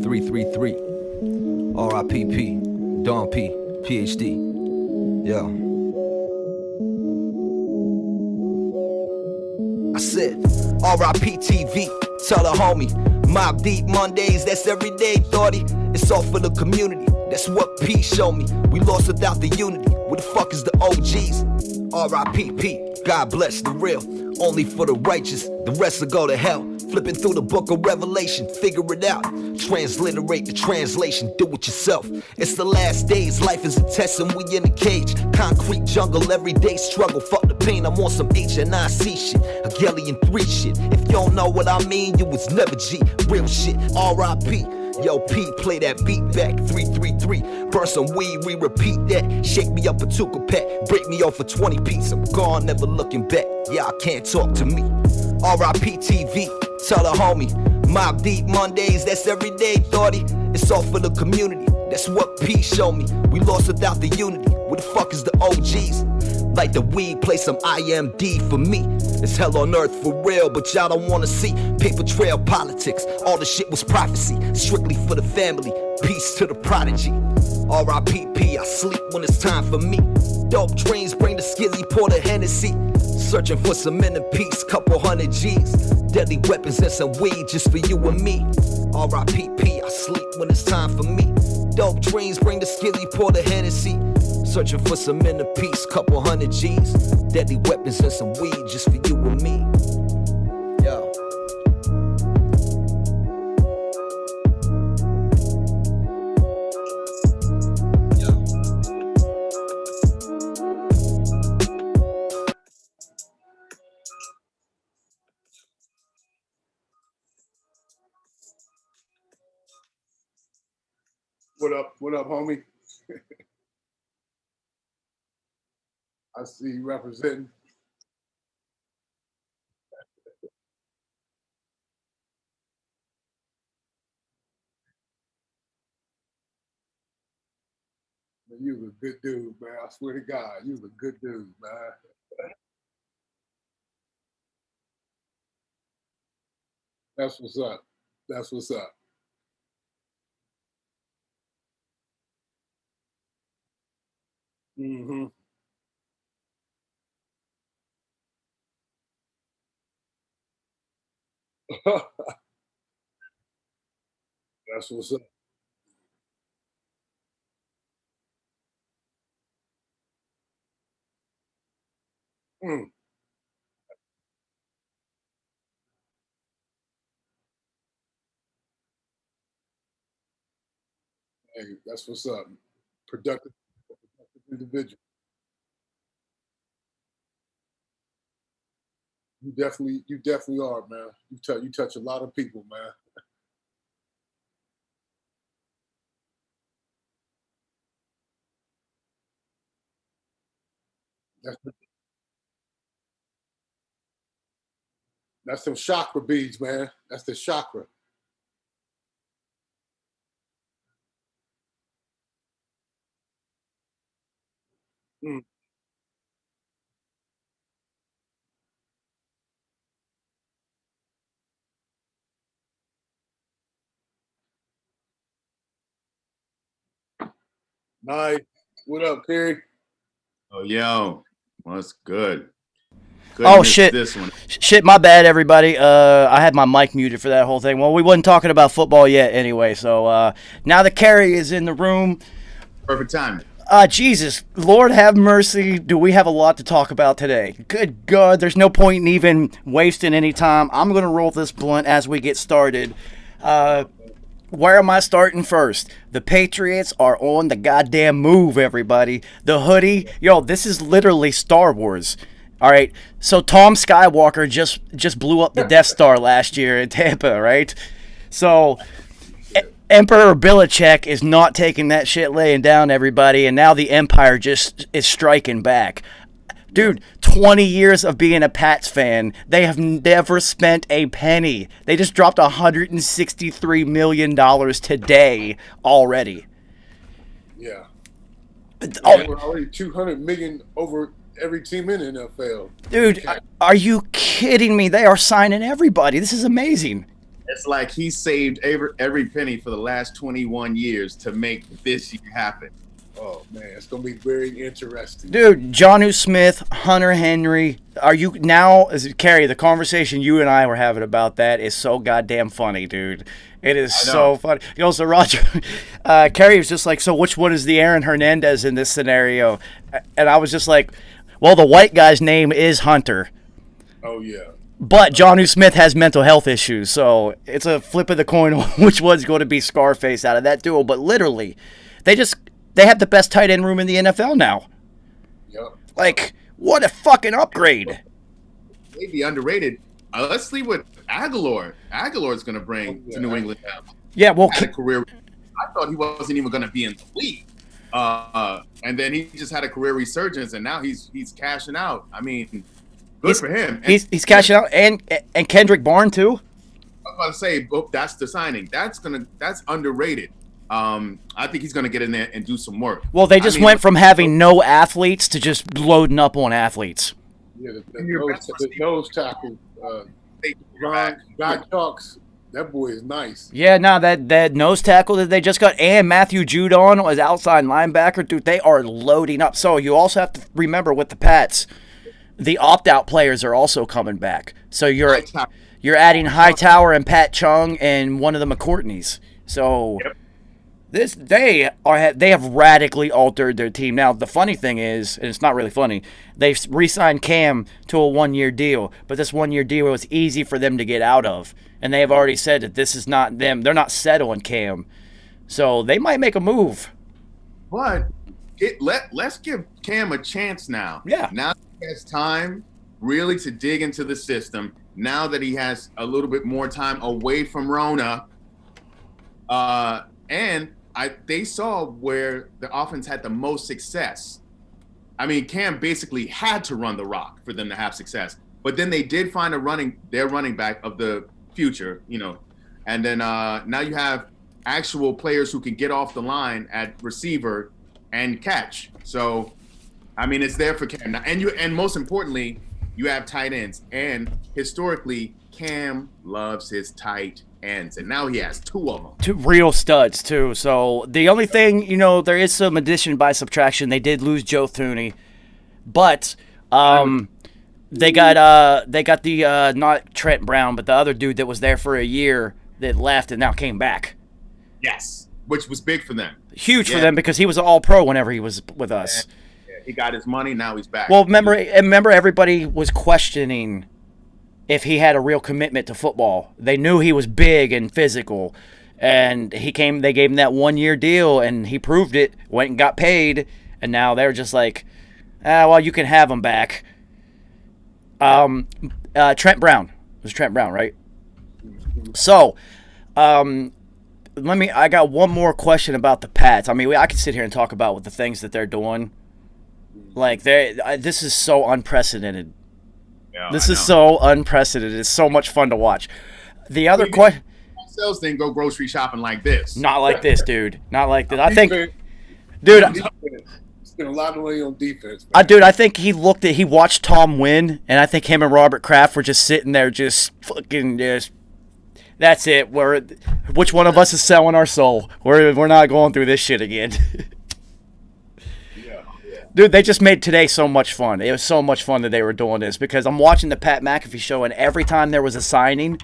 333. R.I.P.P. Don P. PhD. Yeah. I said, R.I.P. TV. Tell the homie. Mob Deep Mondays, that's everyday, thoughty. It's all for the community. That's what P showed me. We lost without the unity. Where the fuck is the OGs? R.I.P.P. God bless the real. Only for the righteous. The rest will go to hell. Flipping through the book of Revelation. Figure it out. Transliterate the translation. Do it yourself. It's the last days. Life is a test and we in a cage. Concrete jungle. Everyday struggle. Fuck the pain. I'm on some HNIC shit. Hegelian 3 shit. If you don't know what I mean, you was never G. Real shit. R.I.P. Yo, P, play that beat back, 333. Burn some weed, we repeat that. Shake me up a Tuka pack, break me off for 20 pieces. I'm gone, never looking back. Y'all can't talk to me. R.I.P. TV, tell the homie. Mob Deep Mondays, that's everyday, thoughty. It's all for the community. That's what P showed me. We lost without the unity. Where the fuck is the OGs? Like the weed, play some IMD for me. It's hell on earth for real, but y'all don't wanna see paper trail politics. All the shit was prophecy, strictly for the family. Peace to the prodigy. R.I.P.P. I sleep when it's time for me. Dope dreams bring the skizzy, pour the Hennessy. Searching for some inner peace, couple hundred G's. Deadly weapons and some weed just for you and me. R.I.P.P. I sleep when it's time for me. Dope dreams bring the skizzy, pour the Hennessy. Searching for some inner peace, couple hundred G's. Deadly weapons and some weed just for you and me. Yo. What up, homie? I see you representing. Man, you was a good dude, man. I swear to God, you was a good dude, man. That's what's up. That's what's up. Mm-hmm. That's what's up. Mm. Hey, that's what's up. Productive, productive individual. You definitely are, man. You touch a lot of people, man. That's that's some chakra beads, man. That's the chakra. Mm. Nice. What up, Perry? Oh, yo, what's good? Oh Couldn't miss shit, this one. shit! My bad, everybody. I had my mic muted for that whole thing. Well, we wasn't talking about football yet, anyway. So now the carry is in the room. Perfect timing. Jesus, Lord have mercy. Do we have a lot to talk about today? Good God, there's no point in even wasting any time. I'm gonna roll this blunt as we get started. Where am I starting first? The Patriots are on the goddamn move, everybody. The hoodie, yo, this is literally Star Wars. All right, so Tom Skywalker just blew up the Death Star last year in Tampa, right? So Emperor Belichick is not taking that shit laying down, everybody, and now the Empire just is striking back. Dude, 20 years of being a Pats fan, they have never spent a penny. They just dropped $163 million today already. Yeah. Oh, We're already 200 million over every team in the NFL. dude, Okay. are you kidding me? They are signing everybody. This is amazing. It's like he saved every penny for the last 21 years to make this year happen. Oh man, it's gonna be very interesting. Dude, Jonnu Smith, Hunter Henry, are you now, Carrie, the conversation you and I were having about that is so goddamn funny, dude. It is so funny. You know, so Roger, Carrie was just like, so which one is the Aaron Hernandez in this scenario? And I was just like, well, the white guy's name is Hunter. Oh yeah. But Jonnu Smith has mental health issues, so it's a flip of the coin on which one's going to be Scarface out of that duo. But literally, they have the best tight end room in the NFL now. Yep. Like, what a fucking upgrade. Maybe underrated. Let's see what Aguilar's going to bring to New England now. Yeah, well, Had a career. I thought he wasn't even going to be in the league. And then he just had a career resurgence, and now he's cashing out. I mean, good for him. He's cashing out, and Kendrick Bourne too. I was about to say, that's the signing. That's underrated. I think he's gonna get in there and do some work. Well, they just went from having no athletes to just loading up on athletes. Yeah, the nose tackle. Guy Talks. That boy is nice. Yeah, no, that nose tackle that they just got, and Matthew Judon as outside linebacker, dude, they are loading up. So you also have to remember with the Pats, the opt-out players are also coming back. So you're adding Hightower and Pat Chung and one of the McCourtneys. So they have radically altered their team. Now the funny thing is, and it's not really funny, they've re-signed Cam to a 1-year deal, but this 1-year deal was easy for them to get out of. And they have already said that this is not them. They're not set on Cam. So they might make a move. But let's give Cam a chance now. Yeah. Now he has time really to dig into the system. Now that he has a little bit more time away from Rona. They saw where the offense had the most success. I mean, Cam basically had to run the rock for them to have success. But then they did find their running back of the future, and then now you have actual players who can get off the line at receiver and catch. So, I mean, it's there for Cam now. And most importantly, you have tight ends. And historically, Cam loves his tight ends, and now he has 2 of them. 2 real studs too. So the only thing, there is some addition by subtraction. They did lose Joe Thuney, but They got the not Trent Brown, but the other dude that was there for a year that left and now came back. Yes, which was big for them. Huge for them because he was an all-pro whenever he was with us. Yeah, he got his money, now he's back. Well, remember everybody was questioning if he had a real commitment to football. They knew he was big and physical, and they gave him that 1-year deal, and he proved it, went and got paid, and now they're just like, well, you can have him back. Trent Brown. It was Trent Brown, right? So, I got one more question about the Pats. I mean, I could sit here and talk about the things that they're doing. Like, this is so unprecedented. Yeah, this is so unprecedented. It's so much fun to watch. The other question... Sales didn't go grocery shopping like this. Not like this, dude. Not like this. I think... Dude... Spent a lot of money on defense. Dude, I think he watched Tom win, and I think him and Robert Kraft were just sitting there just fucking just, that's it. Which one of us is selling our soul? We're not going through this shit again. Yeah. Dude, they just made today so much fun. It was so much fun that they were doing this because I'm watching the Pat McAfee show, and every time there was a signing,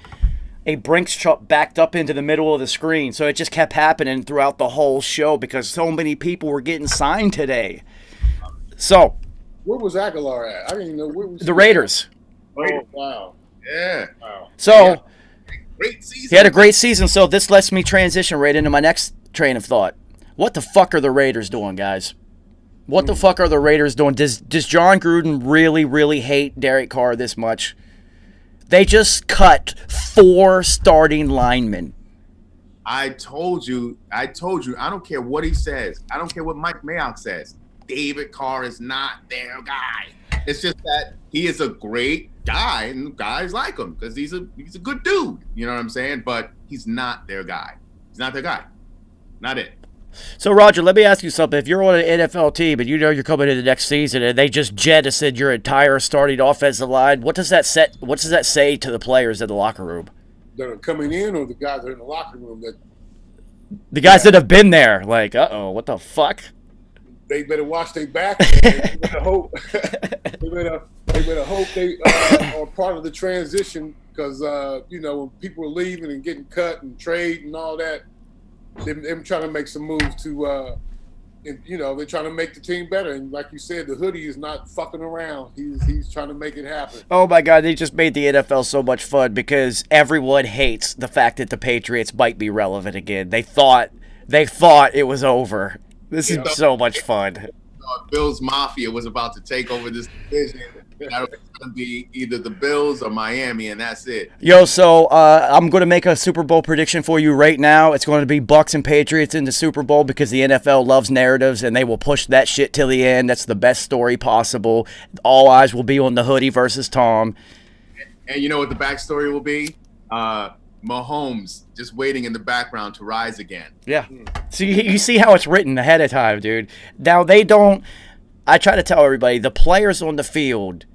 a Brinks truck backed up into the middle of the screen. So it just kept happening throughout the whole show because so many people were getting signed today. So, where was Aguilar at? I didn't even know where was the Raiders. Oh, wow. Yeah. Wow. So, great season. He had a great season, so this lets me transition right into my next train of thought. What the fuck are the Raiders doing, guys? What the fuck are the Raiders doing? Does John Gruden really, really hate Derek Carr this much? They just cut 4 starting linemen. I told you. I don't care what he says. I don't care what Mike Mayock says. David Carr is not their guy. It's just that he is a great guy, and guys like him because he's a good dude. You know what I'm saying? But he's not their guy. He's not their guy. Not it. So, Roger, let me ask you something. If you're on an NFL team and you're coming into the next season and they just jettisoned your entire starting offensive line, what does that say to the players in the locker room? that are coming in, or the guys that are in the locker room that The guys that have been there, like, what the fuck? they better watch their back. They better hope. they better hope they are part of the transition, because when people are leaving and getting cut and trade and all that, them trying to make some moves to, they're trying to make the team better. And like you said, the hoodie is not fucking around. He's trying to make it happen. Oh my God, they just made the NFL so much fun because everyone hates the fact that the Patriots might be relevant again. They thought it was over. This is so much fun. Bills Mafia was about to take over this division. That was going to be either the Bills or Miami, and that's it. Yo, so I'm going to make a Super Bowl prediction for you right now. It's going to be Bucs and Patriots in the Super Bowl because the NFL loves narratives, and they will push that shit till the end. That's the best story possible. All eyes will be on the hoodie versus Tom. And you know what the backstory will be? Mahomes just waiting in the background to rise again. Yeah. So you see how it's written ahead of time, dude. Now, they don't... I try to tell everybody, the players on the field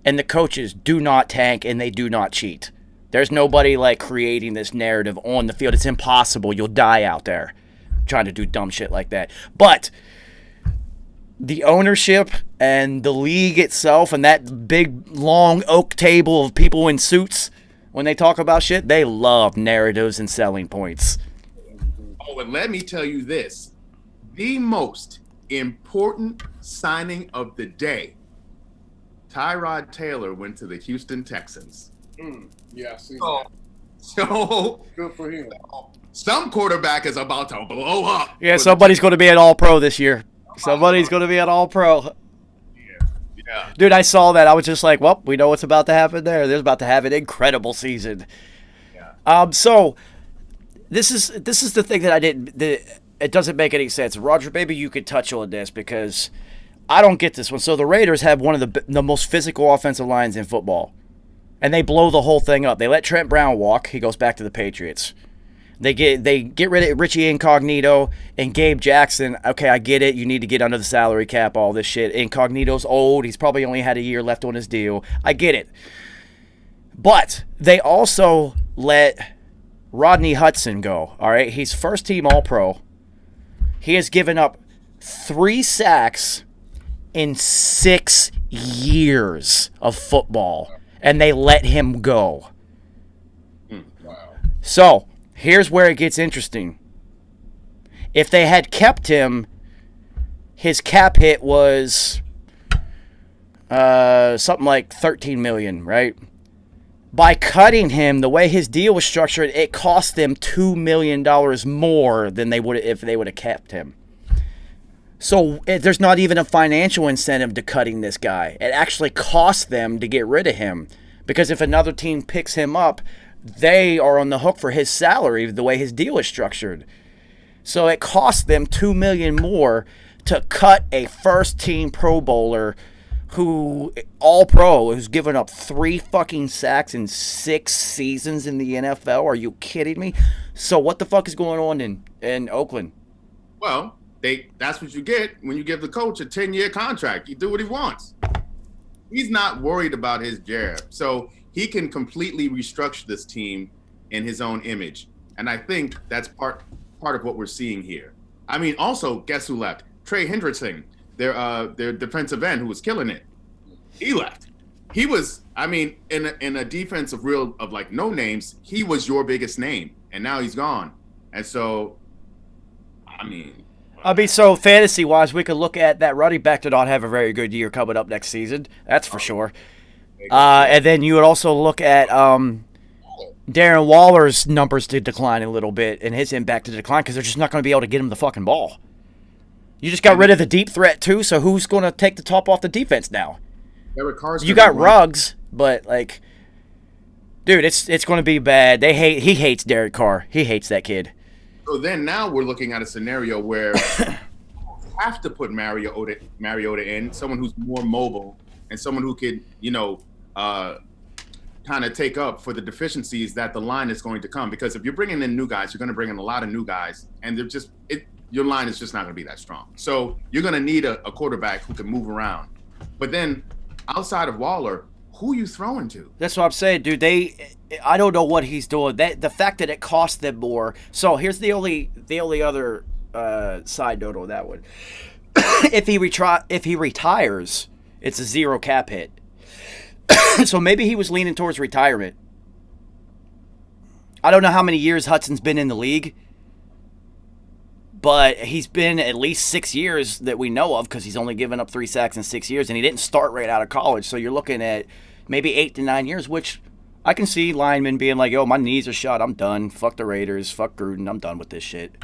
and the coaches do not tank and they do not cheat. There's nobody, creating this narrative on the field. It's impossible. You'll die out there trying to do dumb shit like that. But the ownership and the league itself and that big, long oak table of people in suits, when they talk about shit, they love narratives and selling points. Oh, and let me tell you this. The most important signing of the day, Tyrod Taylor went to the Houston Texans. Yeah, I see. So good for him. Some quarterback is about to blow up. Yeah, somebody's going to be an All-Pro this year. Somebody's going to be an All-Pro. Yeah. Dude, I saw that. I was just like, well, we know what's about to happen there. They're about to have an incredible season. Yeah. So this is the thing that it doesn't make any sense. Roger, maybe you could touch on this because I don't get this one. So the Raiders have one of the most physical offensive lines in football, and they blow the whole thing up. They let Trent Brown walk. He goes back to the Patriots. They get rid of Richie Incognito and Gabe Jackson. Okay, I get it. You need to get under the salary cap, all this shit. Incognito's old. He's probably only had a year left on his deal. I get it. But they also let Rodney Hudson go, all right? He's first-team All-Pro. He has given up 3 sacks in 6 years of football, and they let him go. Wow. So, here's where it gets interesting. If they had kept him, his cap hit was something like $13 million, right? By cutting him, the way his deal was structured, it cost them $2 million more than they would if they would have kept him. So there's not even a financial incentive to cutting this guy. It actually costs them to get rid of him. Because if another team picks him up, they are on the hook for his salary the way his deal is structured. So it costs them $2 million more to cut a first-team Pro Bowler who All-Pro, who's given up 3 fucking sacks in 6 seasons in the NFL. Are you kidding me? So what the fuck is going on in Oakland? Well, that's what you get when you give the coach a 10-year contract. You do what he wants. He's not worried about his jab. So he can completely restructure this team in his own image. And I think that's part of what we're seeing here. I mean, also, guess who left? Trey Hendrickson, their defensive end who was killing it. He left. He was, I mean, in a defense of no names, he was your biggest name. And now he's gone. And so, so fantasy-wise, we could look at that running back to not have a very good year coming up next season. That's for sure. And then you would also look at Darren Waller's numbers to decline a little bit and his impact to decline because they're just not going to be able to get him the fucking ball. You just got rid of the deep threat, too, so who's going to take the top off the defense now? You got Ruggs, but, dude, it's going to be bad. He hates Derek Carr. He hates that kid. So then now we're looking at a scenario where you have to put Mariota in, someone who's more mobile and someone who could, kind of take up for the deficiencies that the line is going to come. Because if you're bringing in new guys, you're going to bring in a lot of new guys, and your line is just not going to be that strong. So you're going to need a quarterback who can move around. But then outside of Waller, who you throwing to? That's what I'm saying, dude. I don't know what he's doing. The fact that it cost them more. So here's the only other side note on that one. If he retires, it's a 0 cap hit. So maybe he was leaning towards retirement. I don't know how many years Hudson's been in the league, but he's been at least 6 years that we know of, because he's only given up 3 sacks in 6 years, and he didn't start right out of college. So you're looking at maybe 8 to 9 years, which I can see linemen being like, yo, my knees are shot. I'm done. Fuck the Raiders. Fuck Gruden. I'm done with this shit.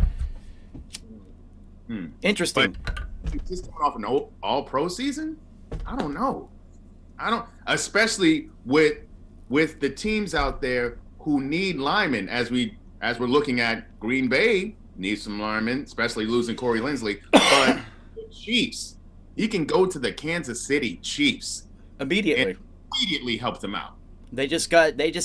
Interesting. But just coming off an all-pro season? I don't know. Especially with the teams out there who need linemen, as we're looking at Green Bay needs some linemen, especially losing Corey Linsley. But the Chiefs, he can go to the Kansas City Chiefs immediately. And immediately help them out. They just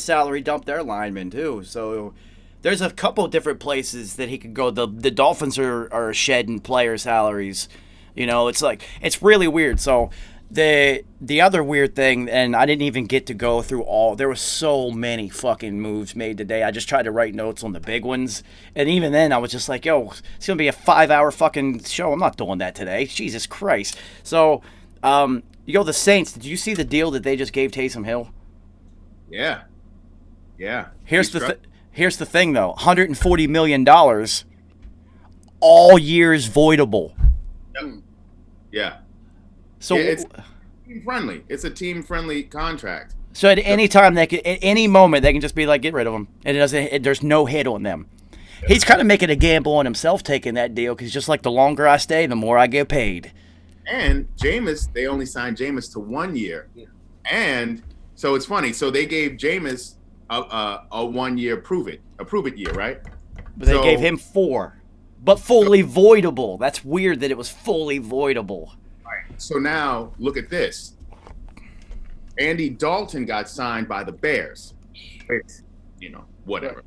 salary dumped their linemen too. So there's a couple different places that he could go. The Dolphins are shedding player salaries. You know, it's really weird. So the other weird thing, and I didn't even get to go through all. There were so many fucking moves made today. I just tried to write notes on the big ones, and even then I was just like, yo, it's gonna be a 5-hour fucking show. I'm not doing that today. Jesus Christ. So, the Saints. Did you see the deal that they just gave Taysom Hill? Yeah. Here's the thing though. $140 million. All years voidable. Yeah. So it's team friendly. It's a team friendly contract. So at any time at any moment they can just be like, get rid of him, and there's no hit on them. He's kind of making a gamble on himself taking that deal, because just like the longer I stay, the more I get paid. And Jameis, they only signed Jameis to 1 year, and so it's funny. So they gave Jameis a 1 year prove it year, right? But they gave him 4, but fully voidable. That's weird that it was fully voidable. So now look at this. Andy Dalton got signed by the Bears. Whatever.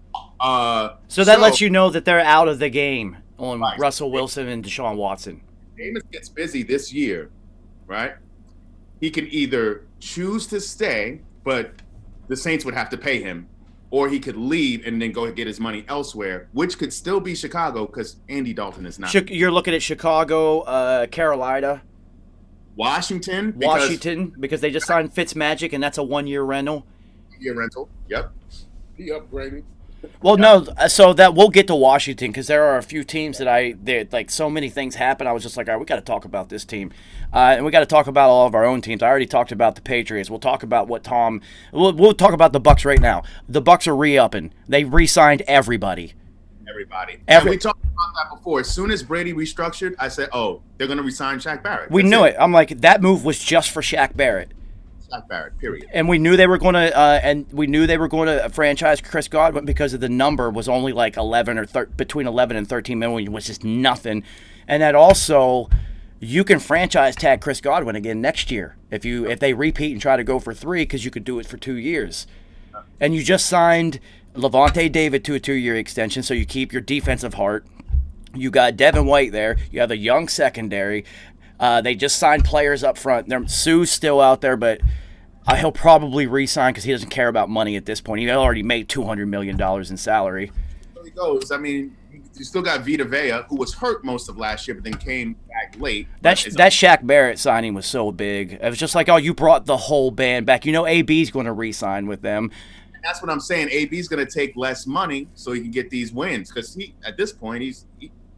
So that lets you know that they're out of the game on Russell Wilson and Deshaun Watson. Jameis gets busy this year, right? He can either choose to stay, but the Saints would have to pay him, or he could leave and then go get his money elsewhere, which could still be Chicago, because Andy Dalton is not. You're looking at Chicago, Carolina. Washington, because they just signed Fitzmagic, and that's a 1 year rental. Yep. He upgraded. Well, no, so that we'll get to Washington, because there are a few teams that so many things happen. I was just like, all right, we got to talk about this team, and we got to talk about all of our own teams. I already talked about the Patriots. We'll talk about we'll talk about the Bucs right now. The Bucs are re-upping. They re-signed everybody. And we talked about that before. As soon as Brady restructured, I said, "Oh, they're going to resign Shaq Barrett." We knew it. I'm like, that move was just for Shaq Barrett. Period. And we knew they were going to, franchise Chris Godwin, because of the number was only like between 11 and 13 million, which is nothing. And that also, you can franchise tag Chris Godwin again next year if they repeat and try to go for 3, because you could do it for 2 years. And you just signed Levante David to a 2-year extension, so you keep your defensive heart. You got Devin White there. You have a young secondary. They just signed players up front. Sue's still out there, but he'll probably re-sign, because he doesn't care about money at this point. He already made $200 million in salary. There he goes. I mean, you still got Vita Vea, who was hurt most of last year, but then came back late. That Shaq Barrett signing was so big. It was just like, oh, you brought the whole band back. AB's going to re-sign with them. That's what I'm saying. AB's going to take less money so he can get these wins, because at this point,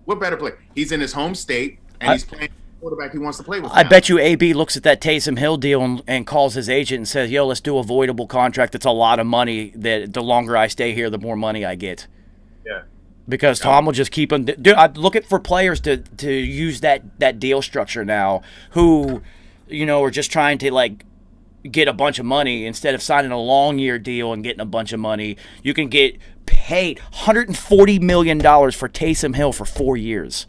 what better play? He's in his home state, and he's playing the quarterback he wants to play with. I bet you AB looks at that Taysom Hill deal and calls his agent and says, yo, let's do a voidable contract. That's a lot of money. That the longer I stay here, the more money I get. Yeah. Because Tom will just keep them. Dude, I'm looking for players to use that deal structure now, who, are just trying to, get a bunch of money instead of signing a long year deal and getting a bunch of money. You can get paid $140 million for Taysom Hill for 4 years.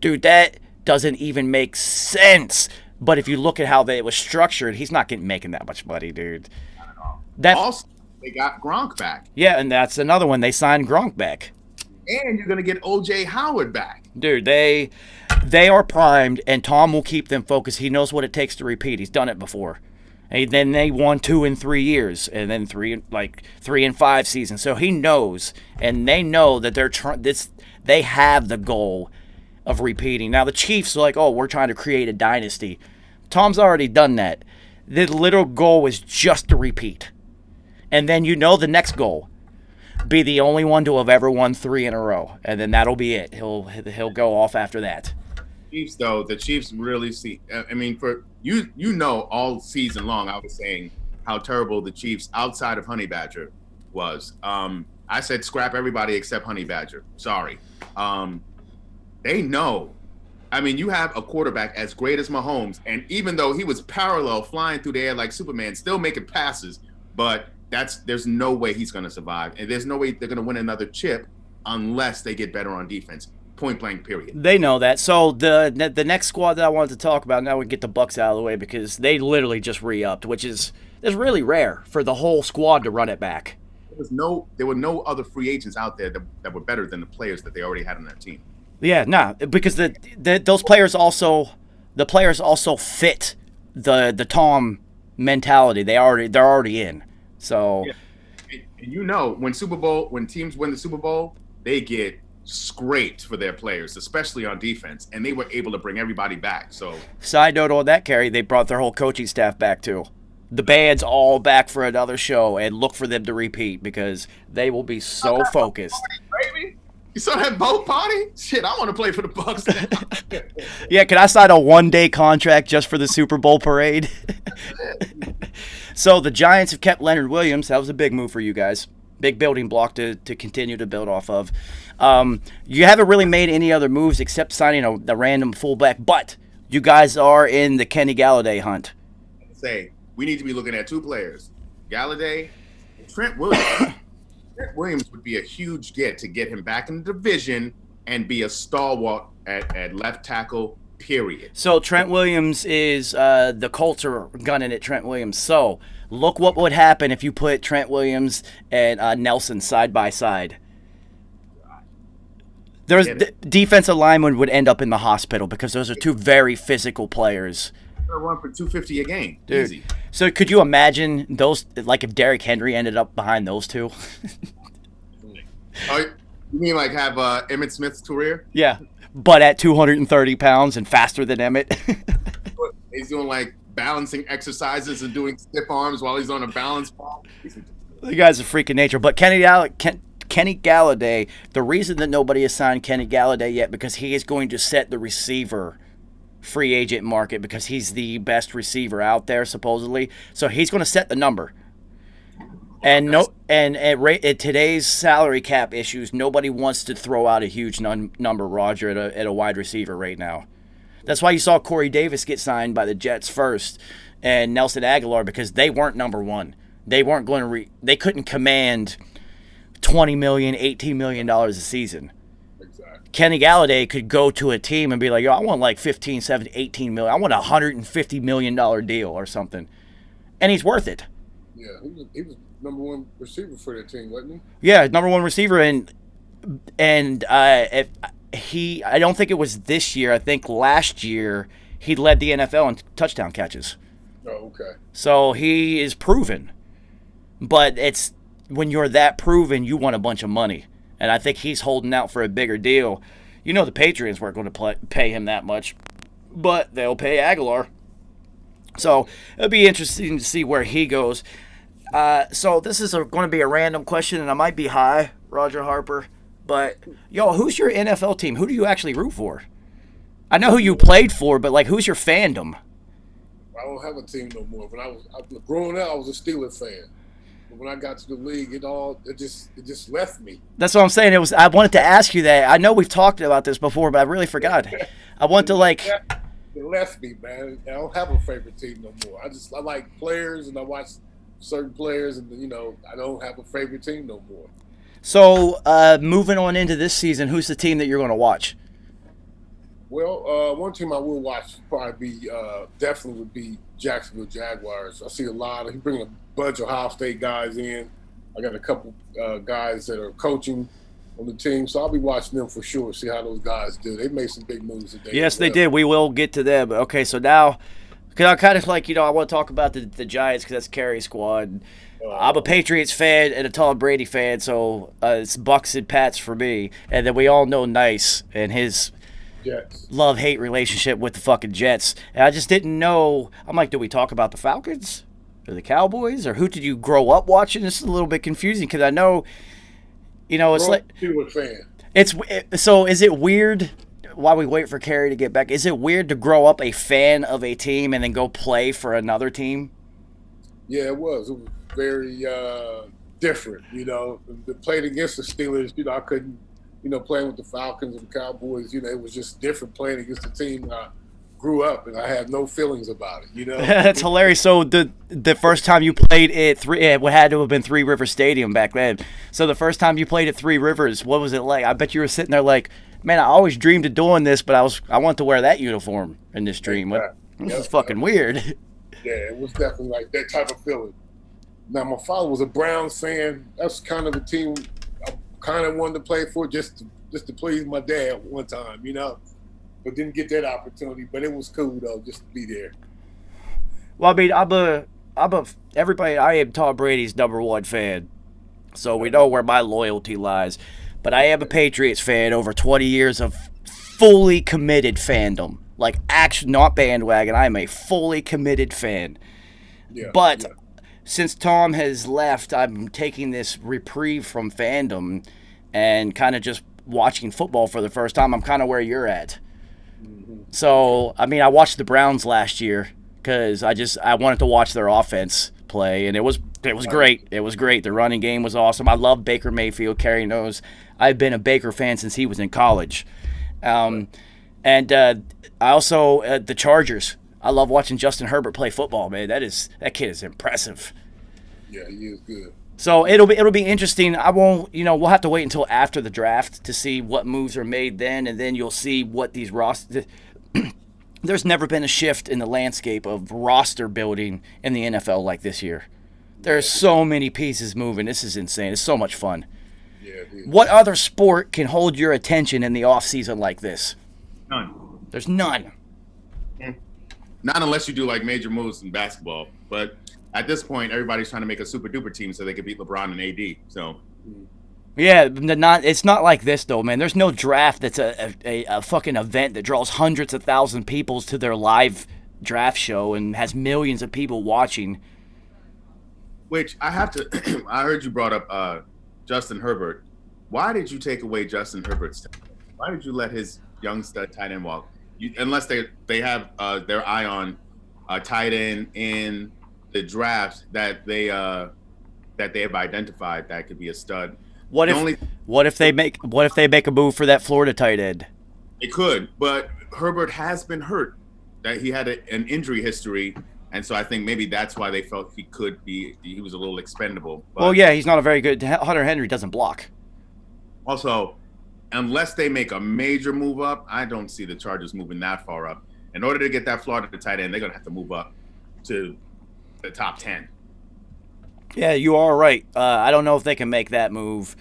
Dude, that doesn't even make sense. But if you look at how it was structured, he's not making that much money, dude. Not at all. Also, they got Gronk back. Yeah, and that's another one. They signed Gronk back. And you're going to get O.J. Howard back. Dude, they are primed, and Tom will keep them focused. He knows what it takes to repeat. He's done it before. And then they won 2 in 3 years, and then 3 in 5 seasons. So he knows, and they know that they have the goal of repeating. Now the Chiefs are like, oh, we're trying to create a dynasty. Tom's already done that. The little goal was just to repeat. And then the next goal, be the only one to have ever won 3 in a row, and then that'll be it. He'll go off after that. The Chiefs really see. I mean, for all season long, I was saying how terrible the Chiefs outside of Honey Badger was. I said scrap everybody except Honey Badger. Sorry. They know. I mean, you have a quarterback as great as Mahomes, and even though he was parallel flying through the air like Superman, still making passes, but there's no way he's going to survive, and there's no way they're going to win another chip unless they get better on defense. Point blank, period. They know that. So the next squad that I wanted to talk about, now we get the Bucs out of the way because they literally just re-upped, which is really rare for the whole squad to run it back. There were no other free agents out there that were better than the players that they already had on their team. Yeah, because those players also fit the Tom mentality. They're already in. So, yeah. And when teams win the Super Bowl, they get scraped for their players, especially on defense, and they were able to bring everybody back. So, side note on that, Kerry, they brought their whole coaching staff back too. The band's all back for another show, and look for them to repeat because they will be so focused. Baby. You saw that boat party? Shit, I want to play for the Bucs now. Yeah, can I sign a 1-day contract just for the Super Bowl parade? So the Giants have kept Leonard Williams. That was a big move for you guys. Big building block to continue to build off of. You haven't really made any other moves except signing a random fullback, but you guys are in the Kenny Galladay hunt. Say, we need to be looking at 2 players, Galladay and Trent Williams. Trent Williams would be a huge get to get him back in the division and be a stalwart at left tackle, period. So Trent Williams is the Colts are gunning at Trent Williams. So look what would happen if you put Trent Williams and Nelson side by side. The defensive lineman would end up in the hospital because those are 2 very physical players. They're run for $250 a game. Dude. Easy. So could you imagine those, like if Derrick Henry ended up behind those 2? Oh, you mean like have Emmitt Smith's career? Yeah, but at 230 pounds and faster than Emmett. He's doing like balancing exercises and doing stiff arms while he's on a balance ball. The guy's a freak of nature. But Kenny Galladay, the reason that nobody has signed Kenny Galladay yet because he is going to set the receiver free agent market because he's the best receiver out there supposedly. So he's going to set the number. And at today's salary cap issues, nobody wants to throw out a huge number, Roger, at a wide receiver right now. That's why you saw Corey Davis get signed by the Jets first and Nelson Aguilar because they weren't number one. They weren't going to they couldn't command $20 million, $18 million a season. Exactly. Kenny Galladay could go to a team and be like, yo, I want like 15, 17, 18 million. I want a $150 million deal or something. And he's worth it. Yeah, he was number 1 receiver for that team, wasn't he? Yeah, number 1 receiver, and I don't think it was this year. I think last year he led the NFL in touchdown catches. Oh, okay. So he is proven, but it's when you're that proven, you want a bunch of money, and I think he's holding out for a bigger deal. You know, the Patriots weren't going to pay him that much, but they'll pay Aguilar. So it'll be interesting to see where he goes. So this is going to be a random question, and I might be high, Roger Harper. But, yo, who's your NFL team? Who do you actually root for? I know who you played for, but, like, who's your fandom? I don't have a team no more. When I was growing up, I was a Steelers fan. But when I got to the league, it just left me. That's what I'm saying. I wanted to ask you that. I know we've talked about this before, but I really forgot. I want to, like... It left me, man. I don't have a favorite team no more. I like players, and I watch certain players, and, I don't have a favorite team no more. So, moving on into this season, who's the team that you're going to watch? Well, one team I will watch definitely would be Jacksonville Jaguars. I see he's bringing a bunch of Ohio State guys in. I got a couple guys that are coaching on the team, so I'll be watching them for sure, see how those guys do. They made some big moves today. Yes, they did. We will get to them. Okay, so now Because I kind of like, I want to talk about the Giants because that's Carey's squad. I'm a Patriots fan and a Tom Brady fan, so it's Bucks and Pats for me. And then we all know Nice and his Jets. love-hate relationship with the fucking Jets. And I just didn't know. I'm like, do we talk about the Falcons or the Cowboys? Or who did you grow up watching? This is a little bit confusing because I know, it's like... Steelers fan. So is it weird, while we wait for Carey to get back, is it weird to grow up a fan of a team and then go play for another team? Yeah, it was. It was very different, Played against the Steelers, I couldn't, playing with the Falcons and the Cowboys, it was just different playing against the team I grew up, and I had no feelings about it, That's hilarious. So the first time you played at it had to have been Three River Stadium back then. So the first time you played at Three Rivers, what was it like? I bet you were sitting there like, man, I always dreamed of doing this, but I want to wear that uniform in this dream. This is fucking weird. Yeah, it was definitely like that type of feeling. Now, my father was a Browns fan. That's kind of the team I kind of wanted to play for, just to please my dad one time, But didn't get that opportunity. But it was cool though, just to be there. Well, I mean, I am Tom Brady's #1 fan, so we know where my loyalty lies. But I am a Patriots fan. Over 20 years of fully committed fandom, like actually not bandwagon. I am a fully committed fan. Yeah. But since Tom has left, I'm taking this reprieve from fandom and kind of just watching football for the first time. I'm kind of where you're at. So, I mean, I watched the Browns last year because I wanted to watch their offense play, and it was great. It was great. The running game was awesome. I love Baker Mayfield. Carey knows I've been a Baker fan since he was in college. And I also the Chargers. I love watching Justin Herbert play football, man. That kid is impressive. Yeah, he is good. So it'll be interesting. I won't, we'll have to wait until after the draft to see what moves are made then, and then you'll see what these rosters. There's never been a shift in the landscape of roster building in the NFL like this year. There are so many pieces moving. This is insane. It's so much fun. Yeah, it is. What other sport can hold your attention in the off season like this? None. There's none. Not unless you do like major moves in basketball. But at this point, everybody's trying to make a super duper team so they can beat LeBron and AD. So, yeah, it's not like this though, man. There's no draft that's a fucking event that draws hundreds of thousands of people to their live draft show and has millions of people watching. Which I have to. I heard you brought up Justin Herbert. Why did you take away Justin Herbert's? Why did you let his young stud tight end walk? Unless they have their eye on a tight end in the draft that they have identified that could be a stud. What if they make a move for that Florida tight end? It could, but Herbert has been hurt. That he had an injury history, and so I think maybe that's why they felt he was a little expendable. But well, yeah, he's not a very good. Hunter Henry doesn't block. Also, unless they make a major move up, I don't see the Chargers moving that far up. In order to get that Florida tight end, they're going to have to move up to the top 10. Yeah, you are right. I don't know if they can make that move.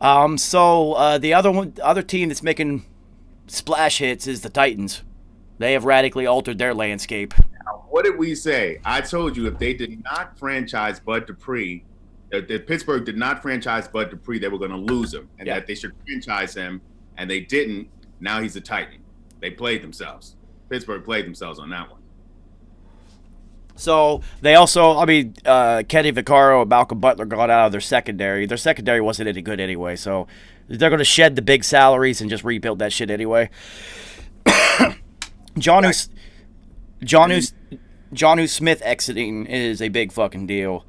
So the other team that's making splash hits is the Titans. They have radically altered their landscape. Now, what did we say? I told you if they did not franchise Bud Dupree, if Pittsburgh did not franchise Bud Dupree, they were going to lose him, and that they should franchise him, and they didn't. Now he's a Titan. They played themselves. Pittsburgh played themselves on that one. So they also, Kenny Vaccaro and Malcolm Butler got out of their secondary. Their secondary wasn't any good anyway, so they're going to shed the big salaries and just rebuild that shit anyway. Jonnu Smith exiting is a big fucking deal.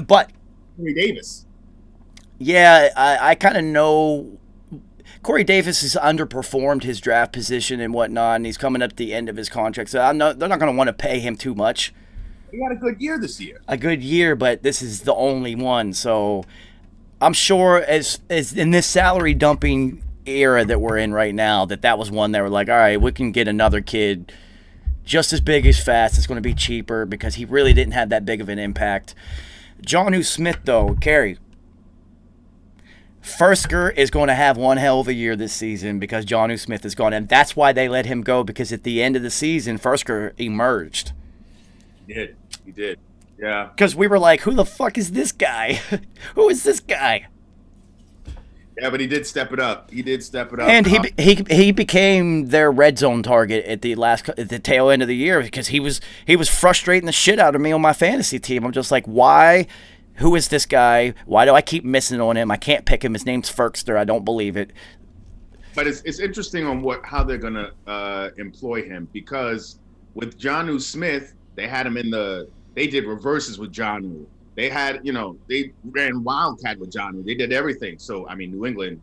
But Corey Davis. Yeah, I kind of know Corey Davis has underperformed his draft position and whatnot, and he's coming up at the end of his contract, so they're not going to want to pay him too much. He had a good year this year. A good year, but this is the only one, so I'm sure as in this salary dumping era that we're in right now, that was one that were like, all right, we can get another kid just as big as fast. It's going to be cheaper because he really didn't have that big of an impact. Jonnu Smith, though, Carey, Fursker is going to have one hell of a year this season because Jonnu Smith is gone, and that's why they let him go, because at the end of the season, Fursker emerged. He did. Yeah. Because we were like, who the fuck is this guy? Who is this guy? Yeah, but he did step it up. And he became their red zone target at the tail end of the year, because he was frustrating the shit out of me on my fantasy team. I'm just like, why? Who is this guy? Why do I keep missing on him? I can't pick him. His name's Furkster. I don't believe it. But it's interesting on how they're gonna employ him, because with Jonnu Smith, they had him they did reverses with Jonnu. They had, they ran Wildcat with Jonnu. They did everything. So, I mean, New England,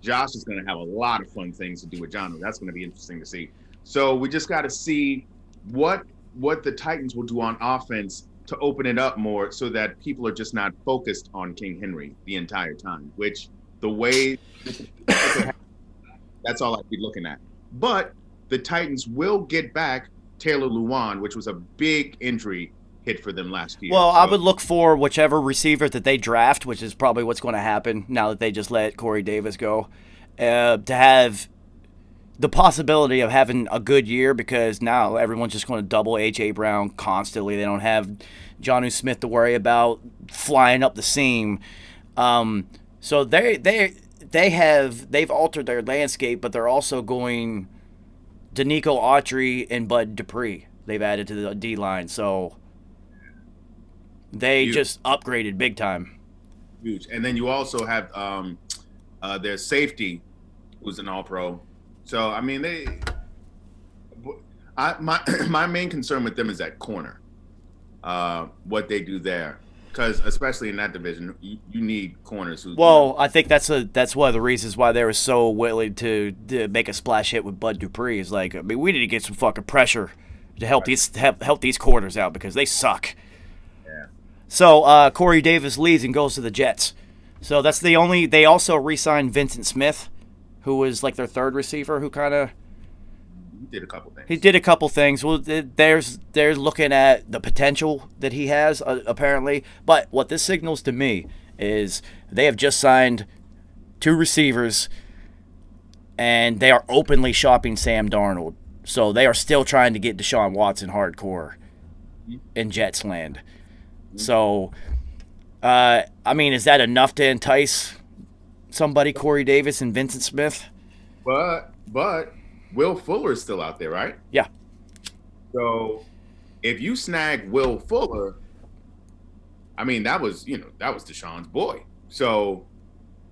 Josh is going to have a lot of fun things to do with Jonnu. That's going to be interesting to see. So we just got to see what the Titans will do on offense to open it up more, so that people are just not focused on King Henry the entire time, which the way that's all I'd be looking at. But the Titans will get back Taylor Lewan, which was a big injury hit for them last year. Well, I would look for whichever receiver that they draft, which is probably what's going to happen now that they just let Corey Davis go, to have the possibility of having a good year, because now everyone's just going to double A.J. Brown constantly. They don't have Jonnu Smith to worry about flying up the seam. So they've altered their landscape, but they're also going Danico Autry and Bud Dupree. They've added to the D-line, so they just upgraded big time. Huge. And then you also have their safety, who's an All-Pro. So, I mean, my main concern with them is that corner, what they do there. Because especially in that division, you need corners. I think that's one of the reasons why they were so willing to make a splash hit with Bud Dupree. Is like, I mean, we need to get some fucking pressure to help these corners out, because they suck. Yeah. So Corey Davis leaves and goes to the Jets. So that's the only. They also re-signed Vincent Smith, who was like their third receiver, who kind of. He did a couple things. He did a couple things. Well, they're looking at the potential that he has, apparently. But what this signals to me is they have just signed 2 receivers, and they are openly shopping Sam Darnold. So they are still trying to get Deshaun Watson hardcore in Jets land. So, I mean, is that enough to entice somebody, Corey Davis and Vincent Smith? But Will Fuller is still out there, right? Yeah. So if you snag Will Fuller, I mean, that was Deshaun's boy. So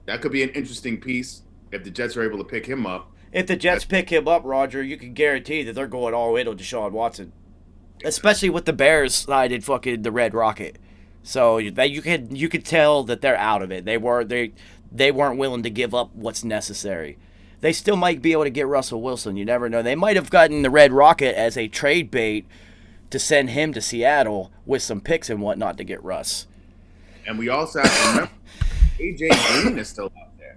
that could be an interesting piece if the Jets are able to pick him up. If the Jets pick him up, Roger, you can guarantee that they're going all in on Deshaun Watson. Especially with the Bears slided fucking the Red Rocket. So that you could tell that they're out of it. They weren't willing to give up what's necessary. They still might be able to get Russell Wilson. You never know. They might have gotten the Red Rocket as a trade bait to send him to Seattle with some picks and whatnot to get Russ. And we also have to remember, A.J. Green is still out there.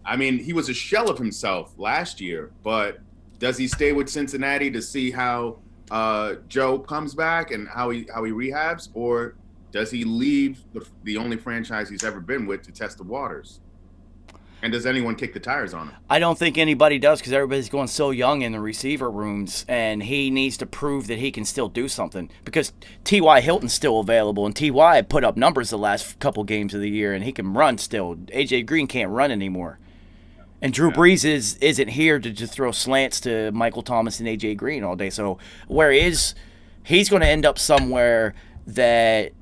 I mean, he was a shell of himself last year, but does he stay with Cincinnati to see how Joe comes back and how he rehabs, or does he leave the only franchise he's ever been with to test the waters? And does anyone kick the tires on him? I don't think anybody does, because everybody's going so young in the receiver rooms, and he needs to prove that he can still do something. Because T.Y. Hilton's still available, and T.Y. put up numbers the last couple games of the year, and he can run still. A.J. Green can't run anymore. And Drew Brees isn't here to just throw slants to Michael Thomas and A.J. Green all day. So where he's going to end up somewhere that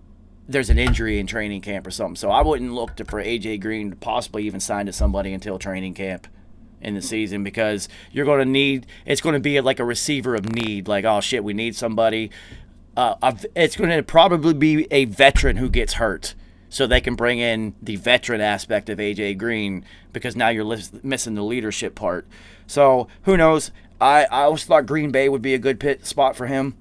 there's an injury in training camp or something. So I wouldn't look for A.J. Green to possibly even sign to somebody until training camp in the season, because you're going to need – it's going to be like a receiver of need. Like, oh, shit, we need somebody. It's going to probably be a veteran who gets hurt, so they can bring in the veteran aspect of A.J. Green, because now you're missing the leadership part. So who knows? I always thought Green Bay would be a good spot for him.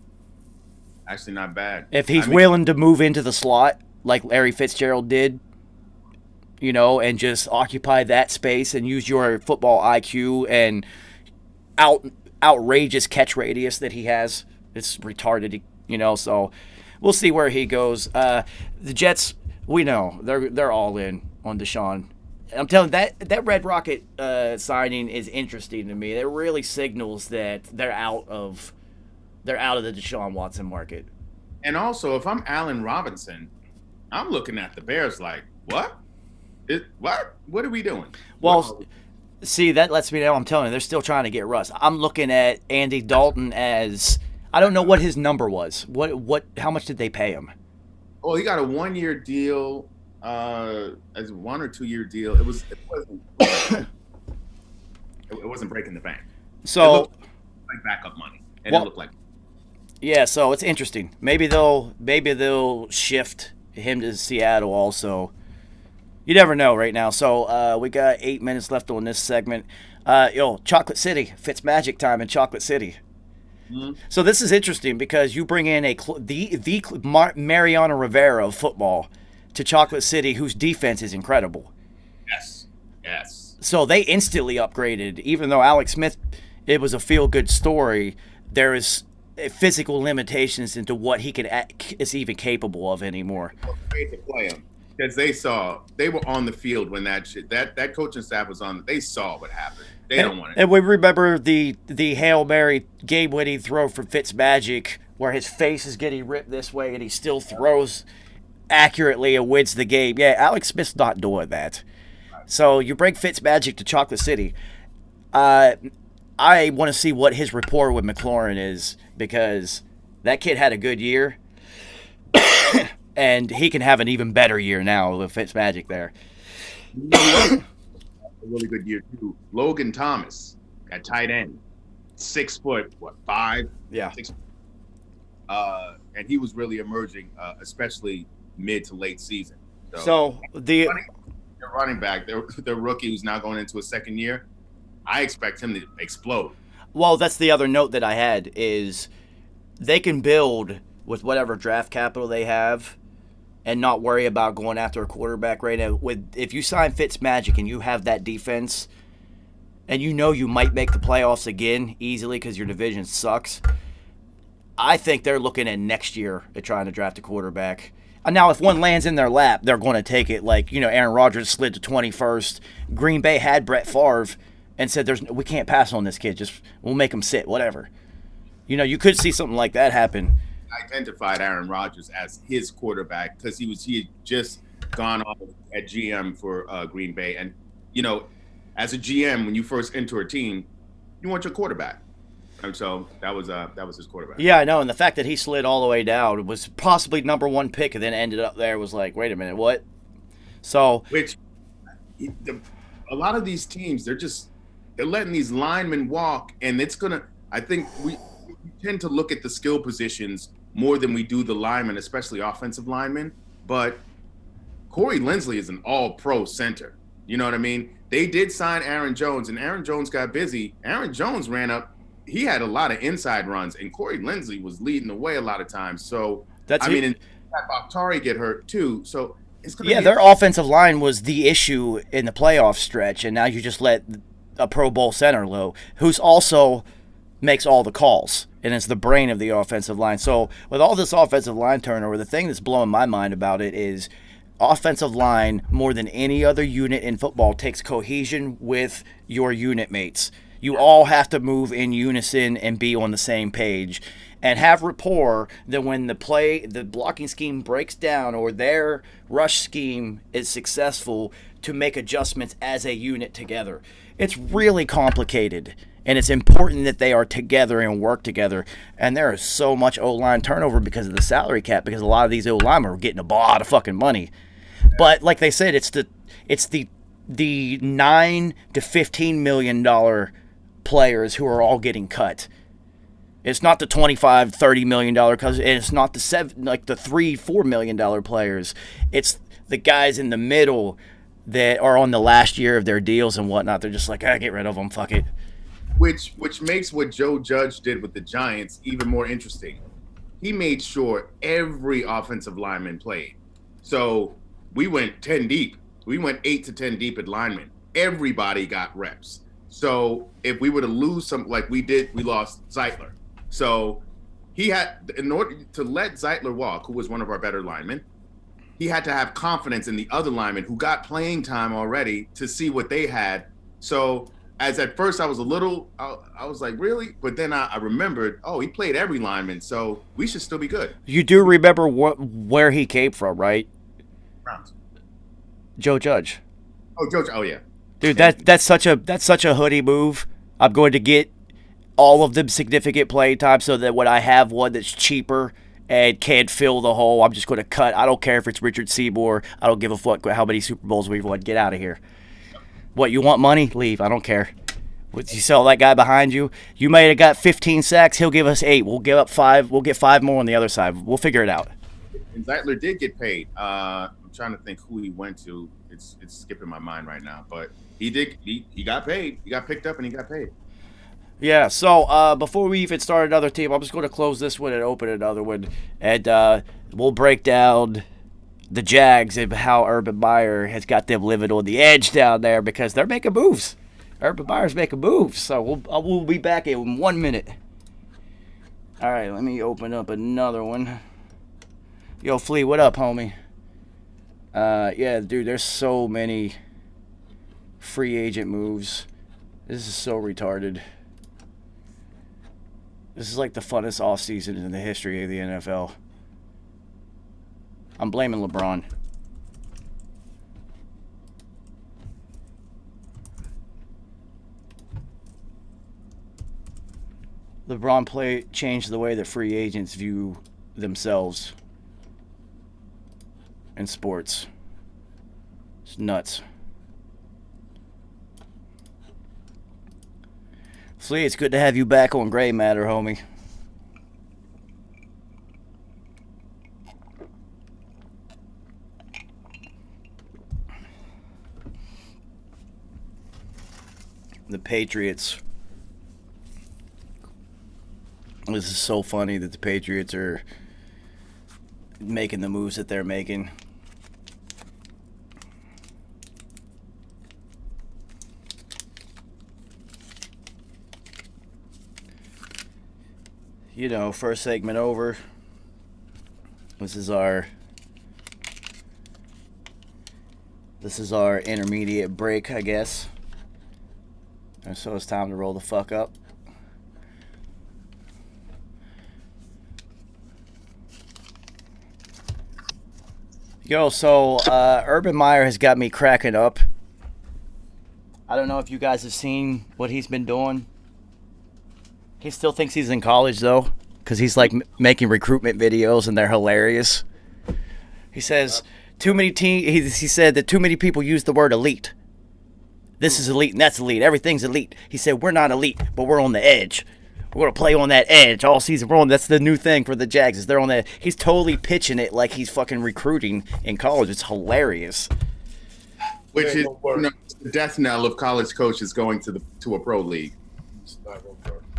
Actually, not bad. If he's willing to move into the slot like Larry Fitzgerald did, and just occupy that space and use your football IQ and outrageous catch radius that he has. It's retarded, so we'll see where he goes. The Jets, we know they're all in. on Deshaun. I'm telling you, that Red Rocket signing is interesting to me. It really signals that they're out of the Deshaun Watson market. And also, if I'm Allen Robinson, I'm looking at the Bears like, what? What are we doing? Well, see, that lets me know. I'm telling you, they're still trying to get Russ. I'm looking at Andy Dalton as, I don't know what his number was. How much did they pay him? Oh, he got a 1-year deal, as 1 or 2 year deal. It wasn't breaking the bank. So, it looked like backup money, and it looked like. Yeah, so it's interesting. Maybe they'll shift him to Seattle also. You never know right now. So we got 8 minutes left on this segment. Chocolate City, Fitzmagic time in Chocolate City. Mm-hmm. So this is interesting because you bring in the Mariano Rivera of football to Chocolate City, whose defense is incredible. Yes. So they instantly upgraded. Even though Alex Smith, it was a feel-good story, there is physical limitations into what he is even capable of anymore. Afraid to play him. Because they were on the field when that coaching staff was on. They saw what happened. They don't want it. And we remember the Hail Mary game-winning throw from Fitzmagic, where his face is getting ripped this way, and he still throws accurately and wins the game. Yeah, Alex Smith's not doing that. So you bring Fitzmagic to Chocolate City. I want to see what his rapport with McLaurin is, because that kid had a good year. And he can have an even better year now with Fitzmagic there. A really good year too. Logan Thomas at tight end, 6 foot, 5? Yeah. 6. And he was really emerging, especially mid to late season. So the running back, the rookie who's now going into his second year, I expect him to explode. Well, that's the other note that I had is they can build with whatever draft capital they have and not worry about going after a quarterback right now. If you sign Fitzmagic and you have that defense and you know you might make the playoffs again easily because your division sucks, I think they're looking at next year at trying to draft a quarterback. Now, if one lands in their lap, they're going to take it. Like, Aaron Rodgers slid to 21st. Green Bay had Brett Favre and said, we can't pass on this kid. We'll make him sit, whatever. You could see something like that happen. Identified Aaron Rodgers as his quarterback because he had just gone off at GM for Green Bay, and as a GM, when you first enter a team, you want your quarterback, and so that was his quarterback. Yeah, I know, and the fact that he slid all the way down was possibly number 1 pick, and then ended up there was like, wait a minute, what? So a lot of these teams, they're letting these linemen walk, and I think we tend to look at the skill positions more than we do the linemen, especially offensive linemen. But Corey Linsley is an all-pro center. You know what I mean? They did sign Aaron Jones, and Aaron Jones got busy. Aaron Jones ran up. He had a lot of inside runs, and Corey Linsley was leading the way a lot of times. So, and Bakhtari get hurt too. So it's going to be their offensive line was the issue in the playoff stretch, and now you just let a Pro Bowl center low, who's also makes all the calls, and it's the brain of the offensive line. So with all this offensive line turnover, the thing that's blowing my mind about it is offensive line, more than any other unit in football, takes cohesion with your unit mates. You all have to move in unison and be on the same page and have rapport that when the blocking scheme breaks down or their rush scheme is successful, to make adjustments as a unit together. It's really complicated. And it's important that they are together and work together. And there is so much O-line turnover because of the salary cap, because a lot of these O-linemen are getting a lot of fucking money. But like they said, it's the $9 to $15 million players who are all getting cut. It's not the $25, $30 million because it's not the $3-4 million players. It's the guys in the middle that are on the last year of their deals and whatnot. They're just like, get rid of them, fuck it. Which makes what Joe Judge did with the Giants even more interesting. He made sure every offensive lineman played. So we went 10 deep. We went 8 to 10 deep at linemen. Everybody got reps. So if we were to lose some, like we did, we lost Zeitler. So he had, in order to let Zeitler walk, who was one of our better linemen, he had to have confidence in the other linemen who got playing time already to see what they had. So as at first I was I was like, really? But then I remembered, oh, he played every lineman, so we should still be good. You do remember where he came from, right? Browns. Joe Judge. Oh, Joe. Oh, yeah. Dude, that's such a hoodie move. I'm going to get all of them significant play time so that when I have one that's cheaper and can't fill the hole, I'm just going to cut. I don't care if it's Richard Seymour. I don't give a fuck how many Super Bowls we've won. Get out of here. What, you want money? Leave. I don't care. You sell that guy behind you. You may have got 15 sacks. He'll give us 8. We'll give up 5. We'll get 5 more on the other side. We'll figure it out. And Zeitler did get paid. I'm trying to think who he went to. It's skipping my mind right now, but he did. He got paid. He got picked up and he got paid. Yeah, so before we even start another team, I'm just going to close this one and open another one, and we'll break down the Jags and how Urban Meyer has got them living on the edge down there because they're making moves. Urban Meyer's making moves, so we'll be back in 1 minute. All right, let me open up another one. Yo, Flea, what up, homie? Yeah, dude, there's so many free agent moves. This is so retarded. This is like the funnest offseason in the history of the NFL. I'm blaming LeBron. LeBron changed the way that free agents view themselves in sports. It's nuts. Flea, it's good to have you back on Gray Matter, homie. The Patriots. This is so funny that the Patriots are making the moves that they're making. You know, first segment over. This is our intermediate break, I guess. And so it's time to roll the fuck up. Yo, so Urban Meyer has got me cracking up. I don't know if you guys have seen what he's been doing. He still thinks he's in college, though, because he's, like, making recruitment videos, and they're hilarious. He says, he said that too many people use the word elite. This is elite, and that's elite. Everything's elite. He said, we're not elite, but we're on the edge. We're going to play on that edge all season long. That's the new thing for the Jags, is they're on that. He's totally pitching it like he's fucking recruiting in college. It's hilarious. Which is the death knell of college coaches going to a pro league.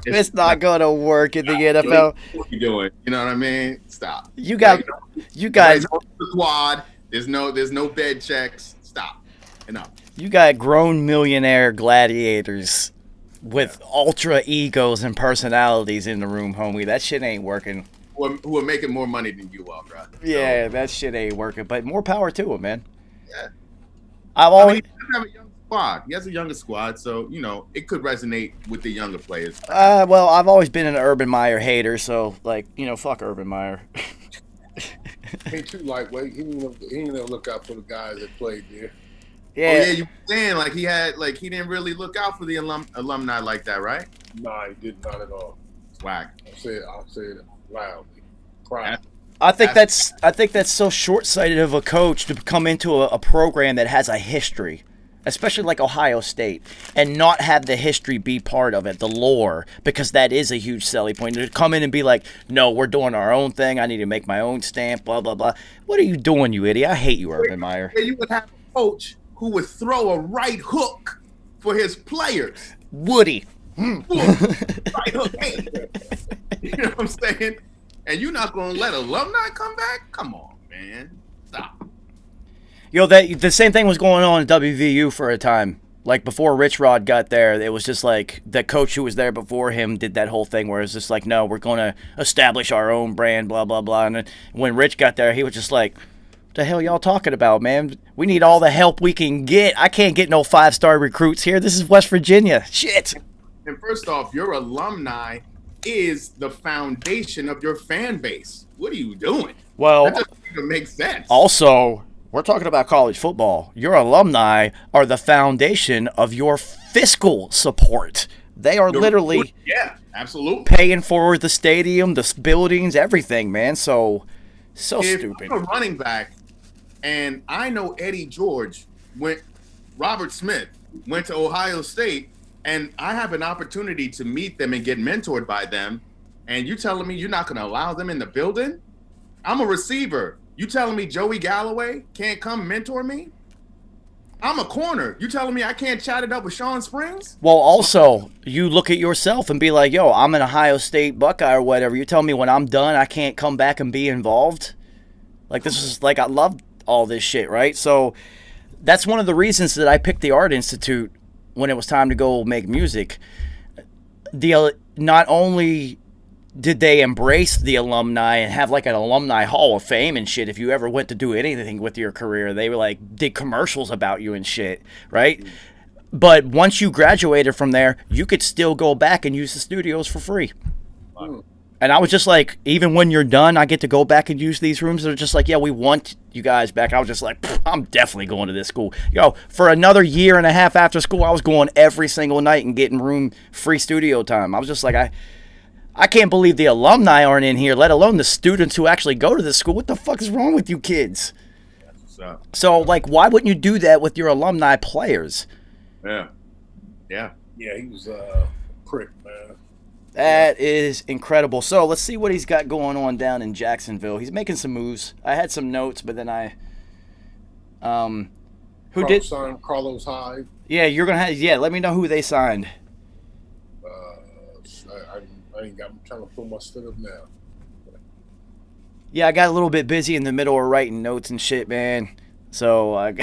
It's not going to work in the NFL. What are you doing? You know what I mean? Stop. You guys. The squad. There's no bed checks. Stop. Enough. You got grown millionaire gladiators with ultra egos and personalities in the room, homie. That shit ain't working. Who are making more money than you are, bro. Yeah, that shit ain't working. But more power to him, man. Yeah. He does have a young squad. He has a younger squad, so it could resonate with the younger players. Well, I've always been an Urban Meyer hater, so fuck Urban Meyer. He too lightweight. He didn't look out for the guys that played there. Yeah. Oh, yeah, you were saying he didn't really look out for the alumni like that, right? Nah, he did not at all. Whack. I said it loudly. Proud. I think that's so short-sighted of a coach to come into a program that has a history, especially like Ohio State, and not have the history be part of it, the lore, because that is a huge selling point. To come in and be like, no, we're doing our own thing. I need to make my own stamp, blah, blah, blah. What are you doing, you idiot? I hate you, Urban Meyer. You would have a coach who would throw a right hook for his players. Woody. Right hook. Hey. You know what I'm saying? And you're not going to let alumni come back? Come on, man. Stop. Yo, the same thing was going on at WVU for a time. Like, before Rich Rod got there, it was just like the coach who was there before him did that whole thing where it's just like, no, we're going to establish our own brand, blah, blah, blah. And then when Rich got there, he was just like, The hell y'all talking about, man? We need all the help we can get. I can't get no 5-star recruits here. This is West Virginia. Shit. And first off, your alumni is the foundation of your fan base. What are you doing? Well, That doesn't even make sense. also, we're talking about college football. Your alumni are the foundation of your fiscal support. They are literally Yeah, absolutely. paying for the stadium, the buildings, everything, man. So If stupid. I'm a running back, and I know Eddie George Robert Smith went to Ohio State, and I have an opportunity to meet them and get mentored by them, and you telling me you're not going to allow them in the building? I'm a receiver. You telling me Joey Galloway can't come mentor me? I'm a corner. You telling me I can't chat it up with Sean Springs? Well, also, you look at yourself and be like, yo, I'm an Ohio State Buckeye or whatever. You tell me when I'm done, I can't come back and be involved? Like, this is, like, I love all this shit, right? So that's one of the reasons that I picked the Art Institute when it was time to go make music. Not only did they embrace the alumni and have like an alumni hall of fame and shit, if you ever went to do anything with your career, they were like did commercials about you and shit, right? But once you graduated from there, you could still go back and use the studios for free. And I was just like, even when you're done, I get to go back and use these rooms. They're just like, yeah, we want you guys back. I was just like, I'm definitely going to this school. Yo, for another year and a half after school, I was going every single night and getting room free studio time. I was just like, I can't believe the alumni aren't in here, let alone the students who actually go to this school. What the fuck is wrong with you kids? So, like, why wouldn't you do that with your alumni players? Yeah. Yeah, he was a prick, man. That is incredible. So let's see what he's got going on down in Jacksonville. He's making some moves. I had some notes, but then Signed Carlos Hyde. Yeah, you're gonna have. Yeah, let me know who they signed. I'm trying to pull my stuff up now. Yeah, I got a little bit busy in the middle of writing notes and shit, man. So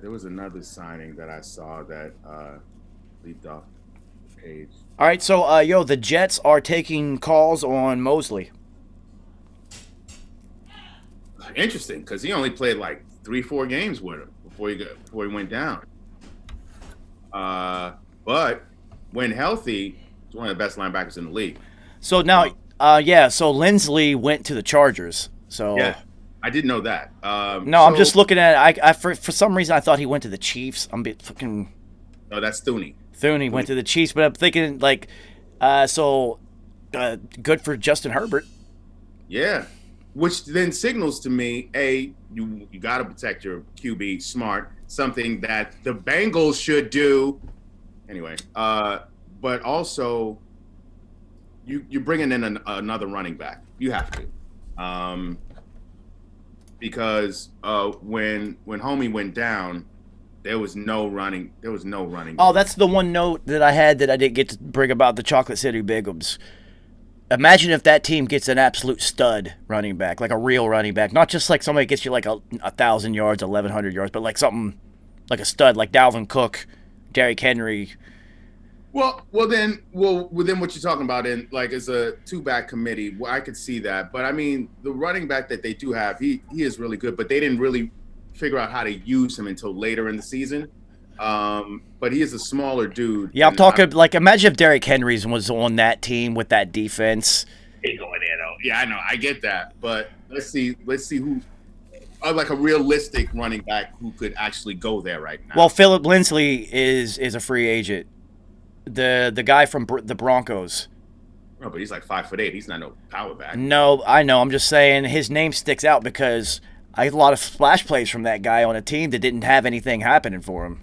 there was another signing that I saw that leaped off the page. all right. So the Jets are taking calls on Mosley. Interesting, because he only played like 3-4 games with him before he went down. But when healthy, he's one of the best linebackers in the league. So now, so Linsley went to the Chargers. So Yeah, I didn't know that. I'm just looking at. I for some reason I thought he went to the Chiefs. I'm fucking. No, that's Thuney. Thuney went to the Chiefs, but I'm thinking like, good for Justin Herbert. Yeah, which then signals to me, you got to protect your QB, smart, something that the Bengals should do. Anyway, but also you're bringing in another running back. You have to, because when homie went down, there was no running. Oh, that's the one note that I had that I didn't get to bring about the Chocolate City Bigums. Imagine if that team gets an absolute stud running back, like a real running back, not just like somebody gets you like 1,000 yards, 1,100 yards, but like something like a stud, like Dalvin Cook, Derrick Henry. Well, then what you're talking about in like as a 2-back committee, well, I could see that. But I mean, the running back that they do have, he is really good, but they didn't really figure out how to use him until later in the season. But he is a smaller dude. Yeah, I'm talking like imagine if Derrick Henry was on that team with that defense. He's going there though. Yeah, I know, I get that. But let's see who like a realistic running back who could actually go there right now. Well, Philip Linsley is a free agent. The guy from the Broncos. Oh, but he's like 5'8". He's not no power back. No, I know. I'm just saying his name sticks out because I had a lot of splash plays from that guy on a team that didn't have anything happening for him.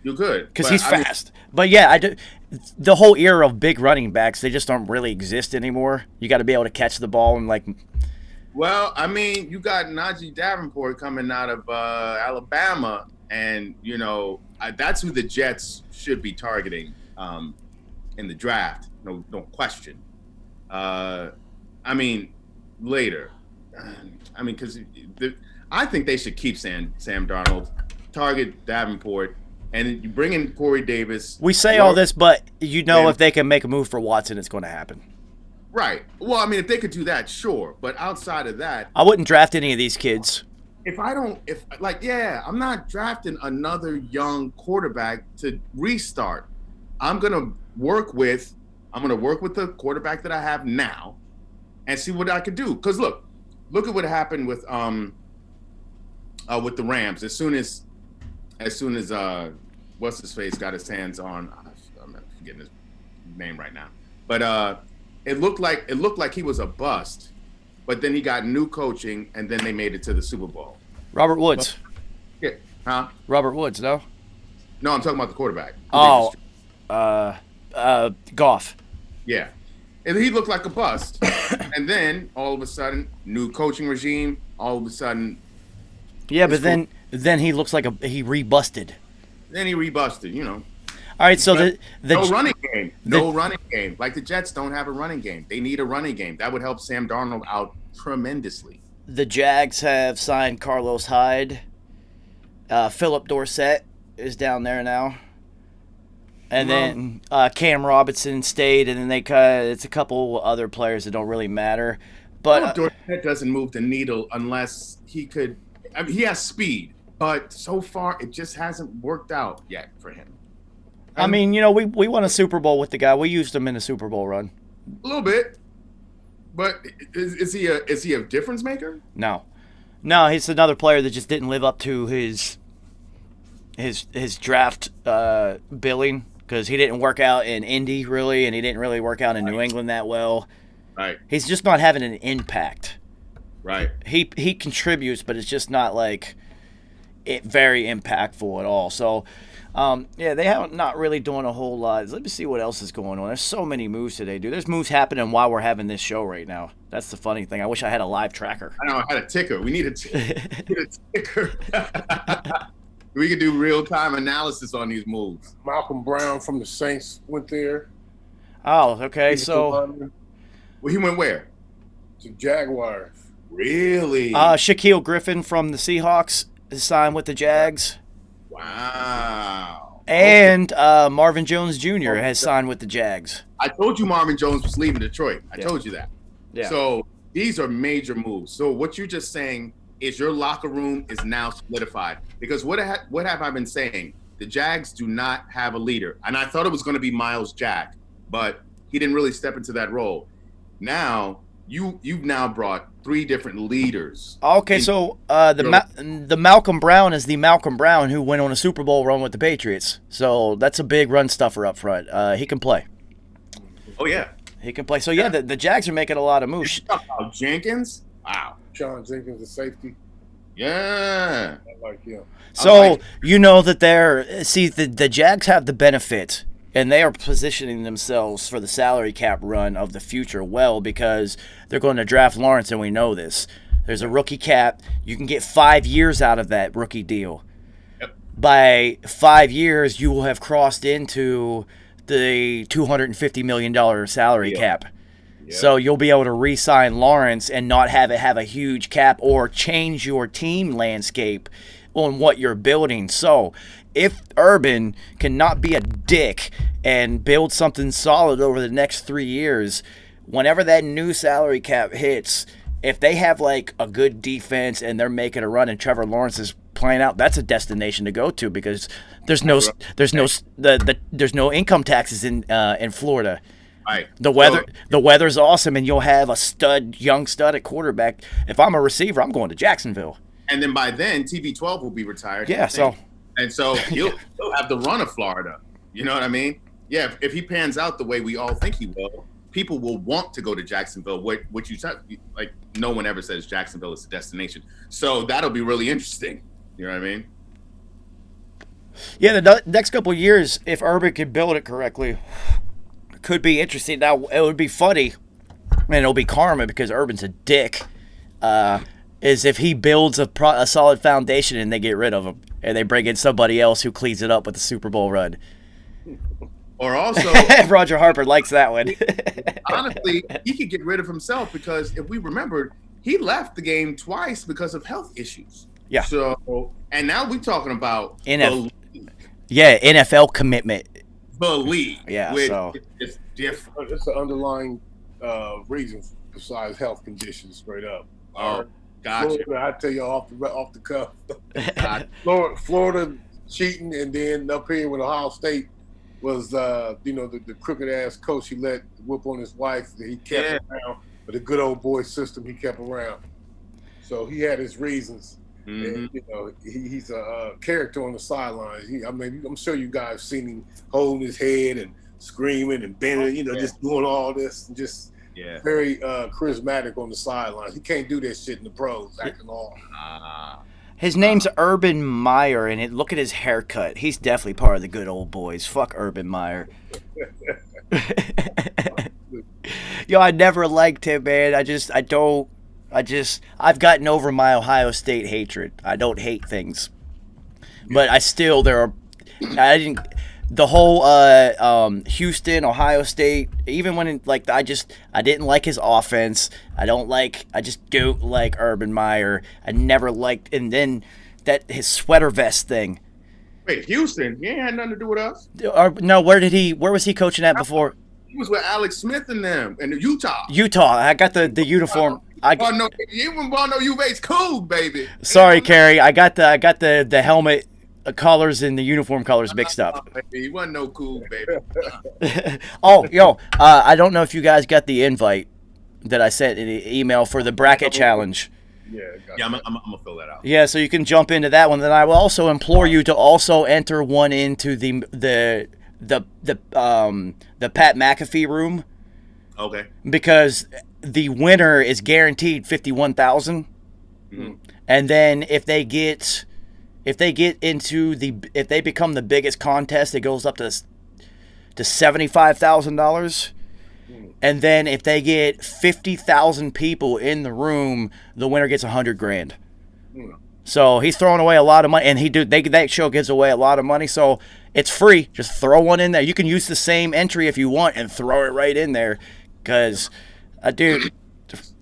You're good. Because he's fast. But yeah, I do. The whole era of big running backs, they just don't really exist anymore. You got to be able to catch the ball and like. Well, I mean, you got Najee Davenport coming out of Alabama, and that's who the Jets should be targeting in the draft. No question. I mean, later. I mean, because I think they should keep Sam Darnold, target Davenport. And you bring in Corey Davis. We say all this, but if they can make a move for Watson, it's going to happen. Right. Well, I mean, if they could do that, sure. But outside of that, I wouldn't draft any of these kids. I'm not drafting another young quarterback to restart. I'm gonna work with the quarterback that I have now, and see what I could do. Because look at what happened with the Rams. As soon as what's his face got his hands on, I'm forgetting his name right now, but it looked like he was a bust. But then he got new coaching, and then they made it to the Super Bowl. Robert Woods. Yeah. Huh? Robert Woods, no? No, I'm talking about the quarterback. Oh, Goff. Yeah. And he looked like a bust. And then, all of a sudden, new coaching regime, all of a sudden... Yeah, but then he looks like he rebusted. Then he rebusted, you know. All right, so the no running game. No running game. Like the Jets don't have a running game. They need a running game. That would help Sam Darnold out tremendously. The Jags have signed Carlos Hyde. Philip Dorsett is down there now. And then Cam Robinson stayed, and then it's a couple other players that don't really matter. But Dorsett doesn't move the needle unless he could. I mean, he has speed, but so far it just hasn't worked out yet for him. I mean, you know, we won a Super Bowl with the guy. We used him in a Super Bowl run. A little bit. But is he a difference maker? No, he's another player that just didn't live up to his draft billing, because he didn't work out in Indy really, and he didn't really work out in New England that well. Right. He's just not having an impact. Right. He contributes, but it's just not like very impactful at all. So. They haven't not really doing a whole lot. Let me see what else is going on. There's so many moves today, dude. There's moves happening while we're having this show right now. That's the funny thing. I wish I had a live tracker. I know. I had a ticker. We need a ticker. We could do real-time analysis on these moves. Malcolm Brown from the Saints went there. Oh, okay. So, well, he went where? To Jaguars. Really? Shaquille Griffin from the Seahawks is signed with the Jags. Wow. And Marvin Jones Jr. has signed with the Jags. I told you Marvin Jones was leaving Detroit. I told you that. Yeah. So these are major moves. So what you're just saying is your locker room is now solidified. Because what have I been saying? The Jags do not have a leader. And I thought it was going to be Myles Jack, but he didn't really step into that role. Now, you've now brought 3 different leaders. Okay, so the Malcolm Brown is the Malcolm Brown who went on a Super Bowl run with the Patriots. So that's a big run stuffer up front. He can play. Oh, yeah. He can play. So, yeah, the Jags are making a lot of moves. Jenkins? Wow. Sean Jenkins, the safety. Yeah. I like him. So, you know that the Jags have the benefit, and they are positioning themselves for the salary cap run of the future well, because they're going to draft Lawrence, and we know this. There's a rookie cap. You can get 5 years out of that rookie deal. Yep. By 5 years, you will have crossed into the $250 million salary cap. Yep. So you'll be able to re-sign Lawrence and not have it have a huge cap or change your team landscape on what you're building. So if Urban cannot be a dick and build something solid over the next 3 years, whenever that new salary cap hits, if they have like a good defense and they're making a run and Trevor Lawrence is playing out, that's a destination to go to, because there's no income taxes in Florida. Right. The weather's awesome, and you'll have a young stud at quarterback. If I'm a receiver, I'm going to Jacksonville. And then by then, TB12 will be retired. Yeah, so he'll have the run of Florida. You know what I mean? Yeah, if he pans out the way we all think he will, people will want to go to Jacksonville. What you said, like, no one ever says Jacksonville is the destination. So that'll be really interesting. You know what I mean? Yeah, the next couple of years, if Urban could build it correctly, could be interesting. Now, it would be funny, and it'll be karma because Urban's a dick, is if he builds a solid foundation and they get rid of him, and they bring in somebody else who cleans it up with the Super Bowl run. Or also, Roger Harper likes that one. honestly, he could get rid of himself, because if we remember, he left the game twice because of health issues. Yeah. So, and now we're talking about NFL commitment. the league. Yeah, which so it's different. It's an underlying reasons besides health conditions. Straight up. Oh, gotcha. Florida, I tell you off the cuff. Gotcha. Florida cheating, and then up here with Ohio State was the crooked ass coach he let whoop on his wife that he kept around, but the good old boy system he kept around. So he had his reasons. And, he's a character on the sidelines. I'm sure you guys seen him holding his head and screaming and bending, just doing all this and just very charismatic on the sidelines. He can't do that shit in the pros, acting all. His name's Urban Meyer, and look at his haircut. He's definitely part of the good old boys. Fuck Urban Meyer. Yo, I never liked him, man. I've gotten over my Ohio State hatred. I don't hate things. But the whole Houston, Ohio State, even when I didn't like his offense. I just don't like Urban Meyer. I never liked, and then his sweater vest thing. Wait, Houston? He ain't had nothing to do with us. No, where was he coaching at before? He was with Alex Smith and them in Utah. I got the uniform. No, you wouldn't want no UVA's cool, baby. Sorry, Kerry. I got the helmet colors and the uniform colors mixed up. He wasn't no cool, baby. Oh, yo, I don't know if you guys got the invite that I sent in the email for the bracket challenge. I'm gonna fill that out. Yeah, so you can jump into that one. Then I will also implore you to also enter one into the Pat McAfee room. Okay. Because the winner is guaranteed $51,000, and then if they become the biggest contest, it goes up to $75,000. And then if they get 50,000 people in the room, the winner gets $100,000. So he's throwing away a lot of money, and that show gives away a lot of money. So it's free. Just throw one in there. You can use the same entry if you want and throw it right in there. Because, dude,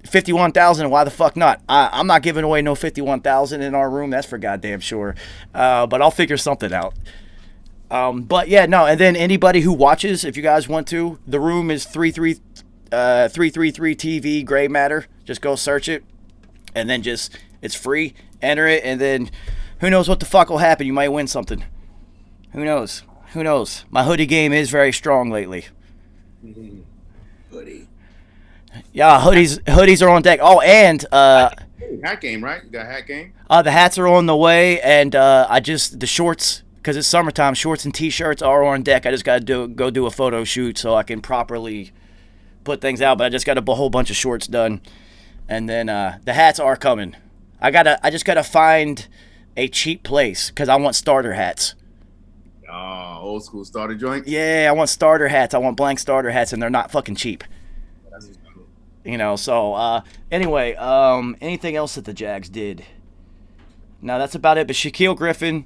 51,000. Why the fuck not? I'm not giving away no 51,000 in our room. That's for goddamn sure. But I'll figure something out. But yeah, no. And then anybody who watches, if you guys want to, the room is 333 TV Gray Matter. Just go search it, and then it's free. Enter it, and then who knows what the fuck will happen? You might win something. Who knows? My hoodie game is very strong lately. Hoodie. Yeah, hoodies are on deck. Oh, and hat game, right? You got hat game? The hats are on the way, and the shorts, because it's summertime, shorts and t-shirts are on deck. I just got to go do a photo shoot so I can properly put things out, but I just got a whole bunch of shorts done. And then the hats are coming. I just got to find a cheap place because I want starter hats. Oh, old school starter joint? Yeah, I want starter hats. I want blank starter hats, and they're not fucking cheap. So anyway, anything else that the Jags did? No, that's about it. But Shaquille Griffin,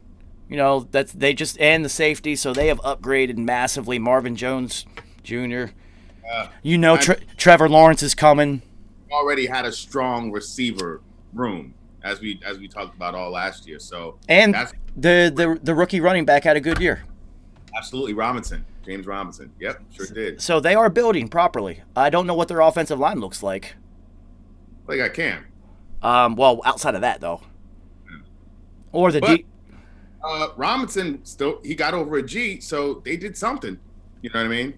and the safety, so they have upgraded massively. Marvin Jones Jr. Trevor Lawrence is coming. Already had a strong receiver room as we talked about all last year. So the rookie running back had a good year. Absolutely, James Robinson. Yep, sure did. So they are building properly. I don't know what their offensive line looks like. They got Cam. Well, outside of that though, or Robinson he got over a G, so they did something. You know what I mean?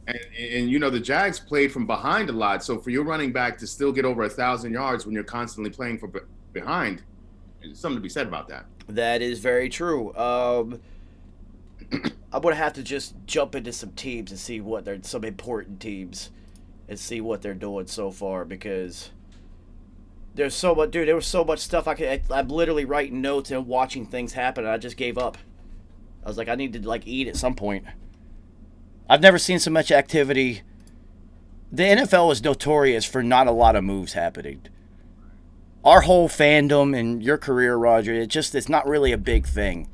And the Jags played from behind a lot. So for your running back to still get over 1,000 yards when you're constantly playing from behind, there's something to be said about that. That is very true. I'm gonna have to just jump into some teams and see some important teams, and see what they're doing so far, because there's so much, dude. There was so much stuff I'm literally writing notes and watching things happen, and I just gave up. I was like, I need to eat at some point. I've never seen so much activity. The NFL is notorious for not a lot of moves happening. Our whole fandom and your career, Roger, it's not really a big thing.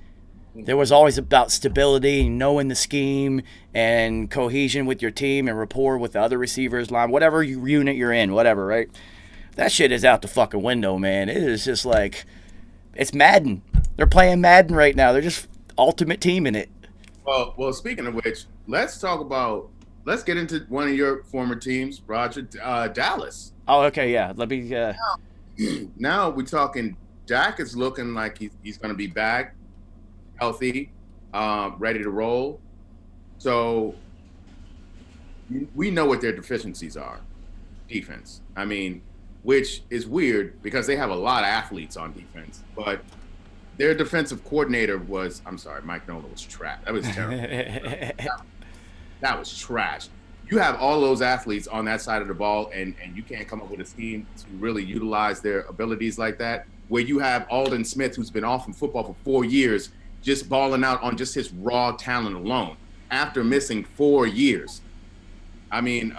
There was always about stability, knowing the scheme, and cohesion with your team, and rapport with the other receivers, line, whatever unit you're in, whatever, right? That shit is out the fucking window, man. It is just it's Madden. They're playing Madden right now. They're just ultimate team in it. Well, speaking of which, let's talk about let's get into one of your former teams, Roger, Dallas. Oh, okay, yeah. Let me. Now we're talking. Dak is looking like he's going to be back, healthy, ready to roll. So we know what their deficiencies are. Defense. I mean, which is weird because they have a lot of athletes on defense, but their defensive coordinator was, I'm sorry, Mike Nolan was trash. That was terrible. that was trash. You have all those athletes on that side of the ball, and you can't come up with a scheme to really utilize their abilities like that, where you have Aldon Smith, who's been off from football for 4 years, just balling out on just his raw talent alone after missing 4 years. I mean,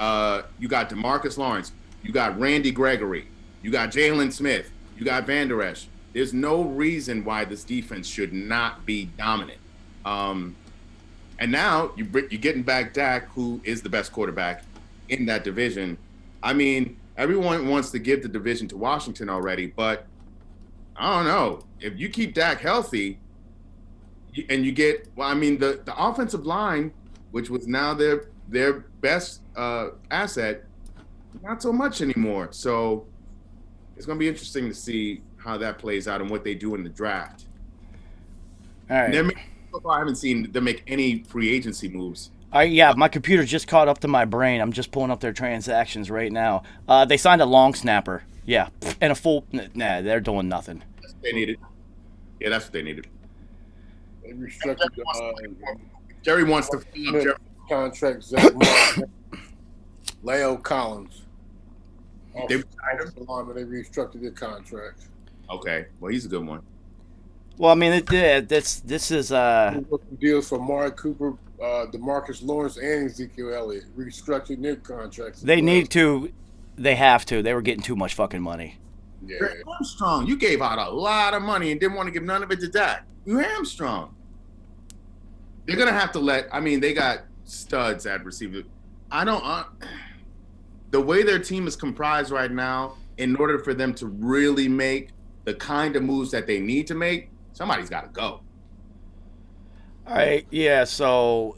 you got DeMarcus Lawrence, you got Randy Gregory, you got Jalen Smith, you got Van Der Esch. There's no reason why this defense should not be dominant. And now you're getting back Dak, who is the best quarterback in that division. I mean, everyone wants to give the division to Washington already, but I don't know. If you keep Dak healthy and you get, well, I mean, the offensive line, which was now their best asset, not so much anymore. So it's going to be interesting to see how that plays out and what they do in the draft. All right. So far, I haven't seen them make any free agency moves. Yeah, my computer just caught up to my brain. I'm just pulling up their transactions right now. They signed a long snapper. Yeah, and a full. Nah, they're doing nothing. That's what they needed. Yeah, that's what they needed. They restricted Jerry wants to fill up Jerry. Contract. Zach Martin, Leo Collins. They restructured their contracts. Okay, well, he's a good one. Well, I mean, this is deals for Mark Cooper, DeMarcus Lawrence, and Ezekiel Elliott, restructuring their contracts. They need to. They have to. They were getting too much fucking money. Yeah. You're Armstrong, you gave out a lot of money and didn't want to give none of it to Dak. You hamstrung. They're gonna have to they got studs at receiver. The way their team is comprised right now, in order for them to really make the kind of moves that they need to make, somebody's got to go. All right, yeah, so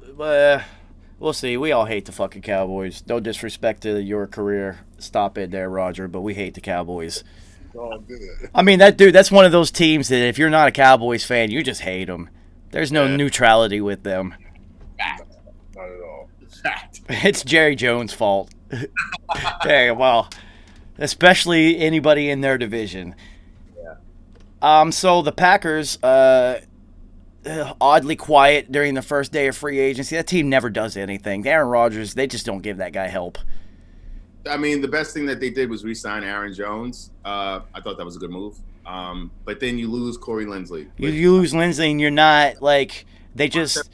we'll see. We all hate the fucking Cowboys. No disrespect to your career. Stop it there, Roger, but we hate the Cowboys. Oh, good. I mean, that's one of those teams that if you're not a Cowboys fan, you just hate them. There's no neutrality with them. Fact. Not at all. Fact. It's Jerry Jones' fault. Okay, well, especially anybody in their division. Yeah. So the Packers, oddly quiet during the first day of free agency. That team never does anything. Aaron Rodgers, they just don't give that guy help. I mean, the best thing that they did was re-sign Aaron Jones. I thought that was a good move. But then you lose Corey Linsley. You lose Linsley, and you're not like they just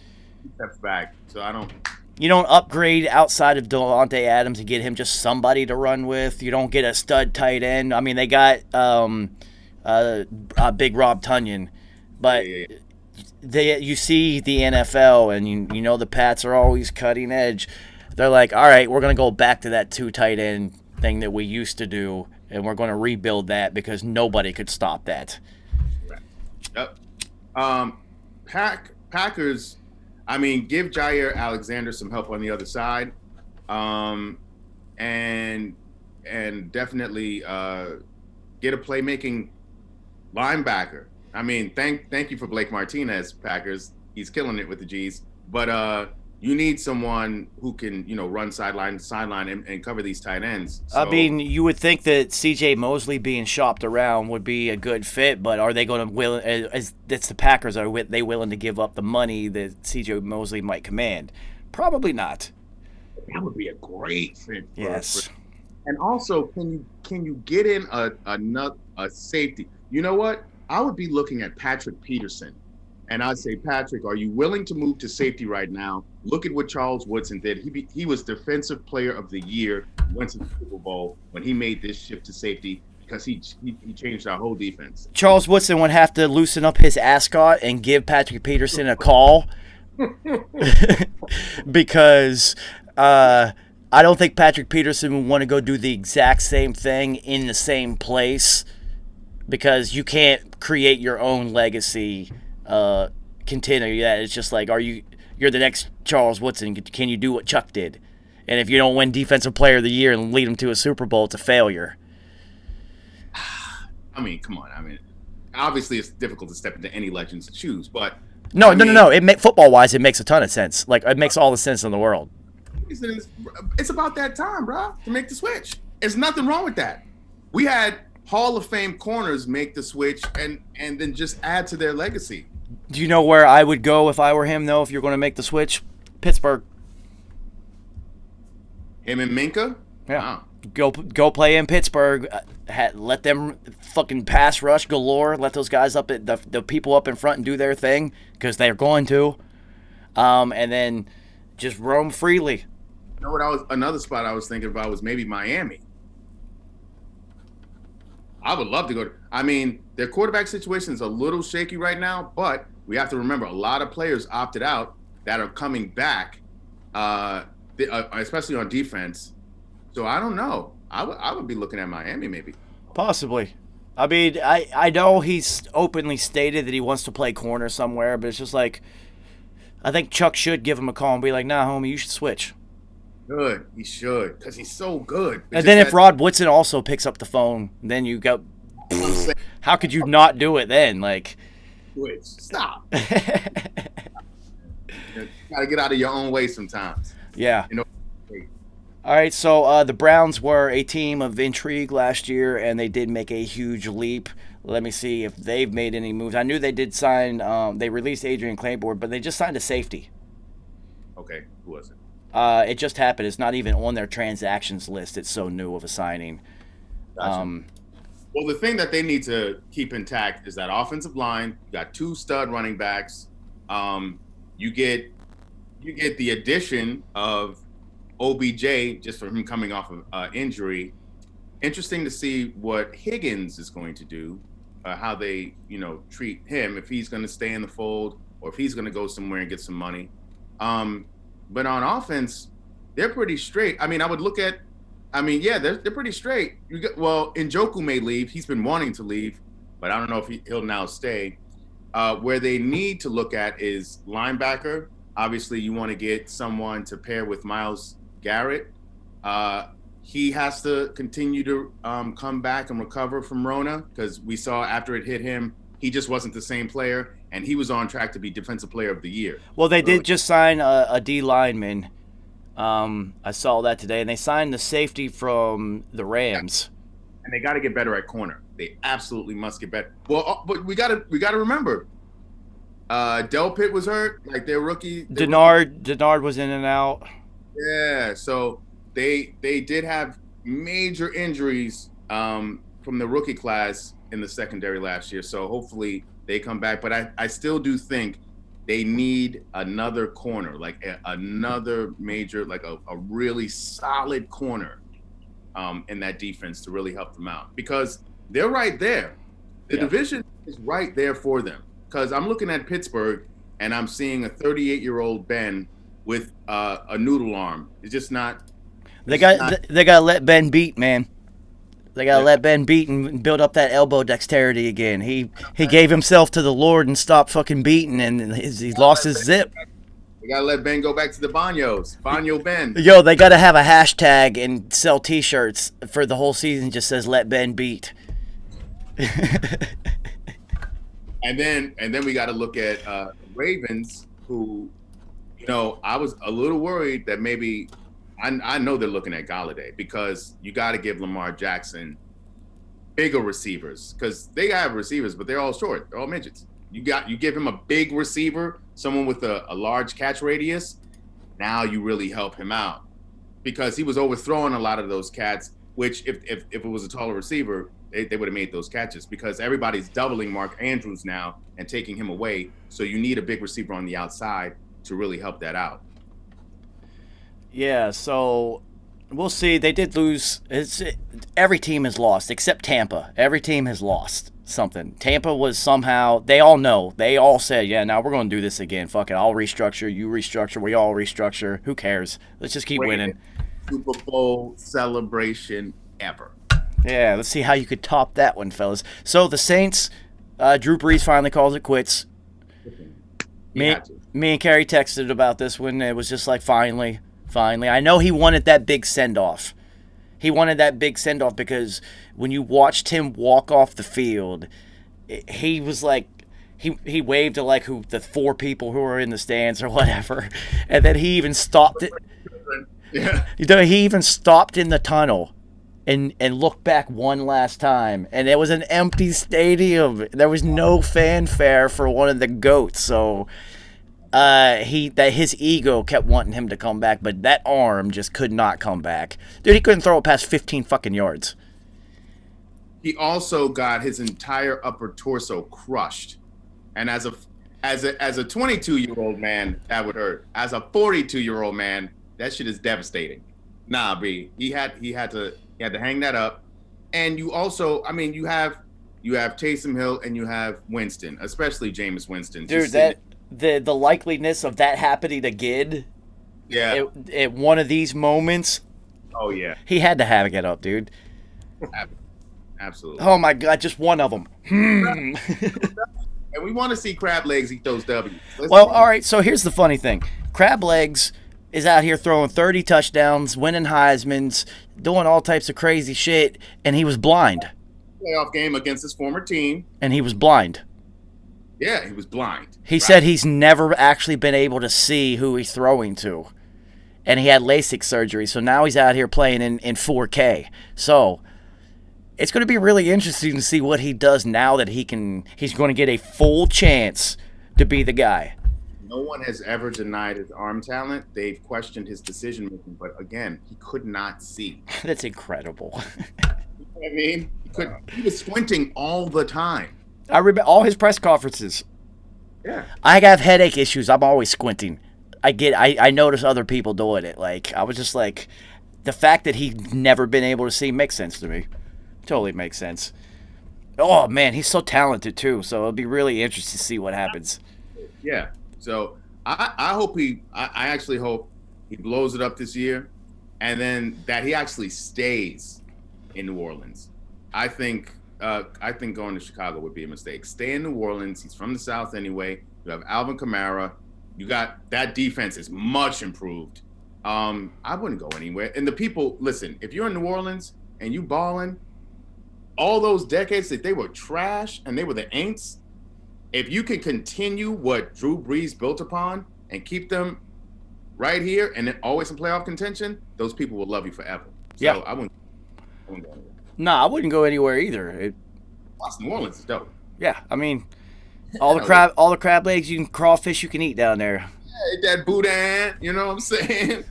steps back. So I don't. You don't upgrade outside of Devontae Adams and get him just somebody to run with. You don't get a stud tight end. I mean, they got Big Rob Tunyon, but you see the NFL, and you know the Pats are always cutting edge. They're like, all right, we're going to go back to that 2 tight end thing that we used to do, and we're going to rebuild that because nobody could stop that. Right. Yep. Packers, I mean, give Jair Alexander some help on the other side, and definitely get a playmaking linebacker. I mean, thank you for Blake Martinez, Packers. He's killing it with the G's. But you need someone who can, run sideline to sideline and cover these tight ends. So, I mean, you would think that C.J. Mosley being shopped around would be a good fit, but are they going to it's the Packers, are they willing to give up the money that C.J. Mosley might command? Probably not. That would be a great fit. Yes. And also, can you get in a safety? You know what? I would be looking at Patrick Peterson. And I'd say, Patrick, are you willing to move to safety right now? Look at what Charles Woodson did. He was Defensive Player of the Year, went to the Super Bowl when he made this shift to safety because he changed our whole defense. Charles Woodson would have to loosen up his ascot and give Patrick Peterson a call because I don't think Patrick Peterson would want to go do the exact same thing in the same place because you can't create your own legacy. Continue that. It's just like, you're the next Charles Woodson. Can you do what Chuck did? And if you don't win Defensive Player of the Year and lead them to a Super Bowl, it's a failure. I mean, come on. I mean, obviously it's difficult to step into any legend's shoes, but No. Football-wise, it makes a ton of sense. Like, it makes all the sense in the world. It's about that time, bro, to make the switch. There's nothing wrong with that. We had Hall of Fame corners make the switch and then just add to their legacy. Do you know where I would go if I were him, though, if you're going to make the switch? Pittsburgh. Him and Minka? Yeah. Wow. Go play in Pittsburgh. Let them fucking pass rush galore. Let those guys up at the people up in front and do their thing because they're going to. And then just roam freely. You know what? Another spot I was thinking about was maybe Miami. I would love to go. I mean, their quarterback situation is a little shaky right now, but we have to remember a lot of players opted out that are coming back, especially on defense. So I don't know. I would be looking at Miami maybe. Possibly. I mean, I know he's openly stated that he wants to play corner somewhere, but it's just like, I think Chuck should give him a call and be like, nah, homie, you should switch. Good. He should, because he's so good. And then if Rod Woodson also picks up the phone, then you go, how could you not do it then? Like, switch. Stop. You gotta get out of your own way sometimes. Yeah. You know. All right, so the Browns were a team of intrigue last year, and they did make a huge leap. Let me see if they've made any moves. I knew they did sign, they released Adrian Claiborne, but they just signed a safety. Okay, who was it? It just happened. It's not even on their transactions list. It's so new of a signing. Gotcha. Well, the thing that they need to keep intact is that offensive line. You got 2 stud running backs. You get the addition of OBJ just for him coming off of injury. Interesting to see what Higgins is going to do, how they treat him, if he's going to stay in the fold or if he's going to go somewhere and get some money. But on offense, they're pretty straight. I mean, I would look at, they're pretty straight. Njoku may leave. He's been wanting to leave, but I don't know if he'll now stay. Where they need to look at is linebacker. Obviously, you want to get someone to pair with Myles Garrett. He has to continue to come back and recover from Rona because we saw after it hit him, he just wasn't the same player, and he was on track to be Defensive Player of the Year. Well, they did just sign a D lineman. I saw that today, and they signed the safety from the Rams. And they got to get better at corner. They absolutely must get better. Well, but we got to remember, Delpit was hurt, like their rookie. Denard was in and out. Yeah, so they did have major injuries from the rookie class in the secondary last year. So hopefully they come back. But I still do think they need another corner, like another major, like a really solid corner in that defense to really help them out because they're right there. The division is right there for them. Because I'm looking at Pittsburgh and I'm seeing a 38-year-old Ben with a noodle arm. It's just not. They got to let Ben beat, man. They got to let Ben beat and build up that elbow dexterity again. He gave himself to the Lord and stopped fucking beating, and he lost his zip. They got to let Ben go back to the Banos. Banyo Ben. Yo, they got to have a hashtag and sell T-shirts for the whole season. Just says "Let Ben beat." And then we got to look at Ravens, who, I was a little worried that maybe I know they're looking at Galladay because you got to give Lamar Jackson bigger receivers because they have receivers, but they're all short. They're all midgets. You give him a big receiver, someone with a large catch radius. Now you really help him out because he was overthrowing a lot of those cats, which if it was a taller receiver, they would have made those catches because everybody's doubling Mark Andrews now and taking him away. So you need a big receiver on the outside to really help that out. Yeah, so we'll see. They did lose. Every team has lost except Tampa. Every team has lost something. Tampa was somehow, they all know. They all said, yeah, now we're going to do this again. Fuck it. I'll restructure. You restructure. We all restructure. Who cares? Let's just keep winning. Super Bowl celebration ever. Yeah, let's see how you could top that one, fellas. So the Saints, Drew Brees finally calls it quits. Me and Carrie texted about this one. It was just like, finally, finally. I know he wanted that big send-off. He wanted that big send-off because when you watched him walk off the field, he was like, he waved to like the 4 people who were in the stands or whatever, and then he even stopped it. Yeah. He even stopped in the tunnel and looked back one last time, and it was an empty stadium. There was no fanfare for one of the GOATs, so his ego kept wanting him to come back, but that arm just could not come back. Dude, he couldn't throw it past 15 fucking yards. He also got his entire upper torso crushed. And as a 22-year-old man, that would hurt. As a 42-year-old man, that shit is devastating. Nah, B. He had to hang that up. And you also, I mean, you have Taysom Hill and you have Winston, especially Jameis Winston. Dude, the likeliness of that happening again. Yeah. At one of these moments. Oh yeah. He had to have it up, dude. Absolutely. Oh my God, just one of them. And we want to see Crab Legs eat those W's. Well, all right, so here's the funny thing. Crab Legs is out here throwing 30 touchdowns, winning Heismans, doing all types of crazy shit, and he was blind. Playoff game against his former team. And he was blind. Yeah, he was blind. He said he's never actually been able to see who he's throwing to. And he had LASIK surgery, so now he's out here playing in 4K. So it's going to be really interesting to see what he does now that he's going to get a full chance to be the guy. No one has ever denied his arm talent. They've questioned his decision making, but again, he could not see. That's incredible. You know what I mean? He was squinting all the time. I remember all his press conferences. Yeah. I have headache issues. I'm always squinting. I notice other people doing it. Like, I was just like, the fact that he's never been able to see makes sense to me. Totally makes sense. Oh man, he's so talented too. So it'll be really interesting to see what happens. Yeah. So I hope I actually hope he blows it up this year, and then that he actually stays in New Orleans. I think going to Chicago would be a mistake. Stay in New Orleans. He's from the South anyway. You have Alvin Kamara. You got that defense is much improved. I wouldn't go anywhere. And the people, listen, if you're in New Orleans and you balling, all those decades that they were trash and they were the Aints, if you can continue what Drew Brees built upon and keep them right here and then always in playoff contention, those people will love you forever. So yeah. I wouldn't go anywhere. No, I wouldn't go anywhere either. New Orleans is dope. Yeah, I mean, all the crab legs you can crawfish you can eat down there. Yeah, that boudin, you know what I'm saying?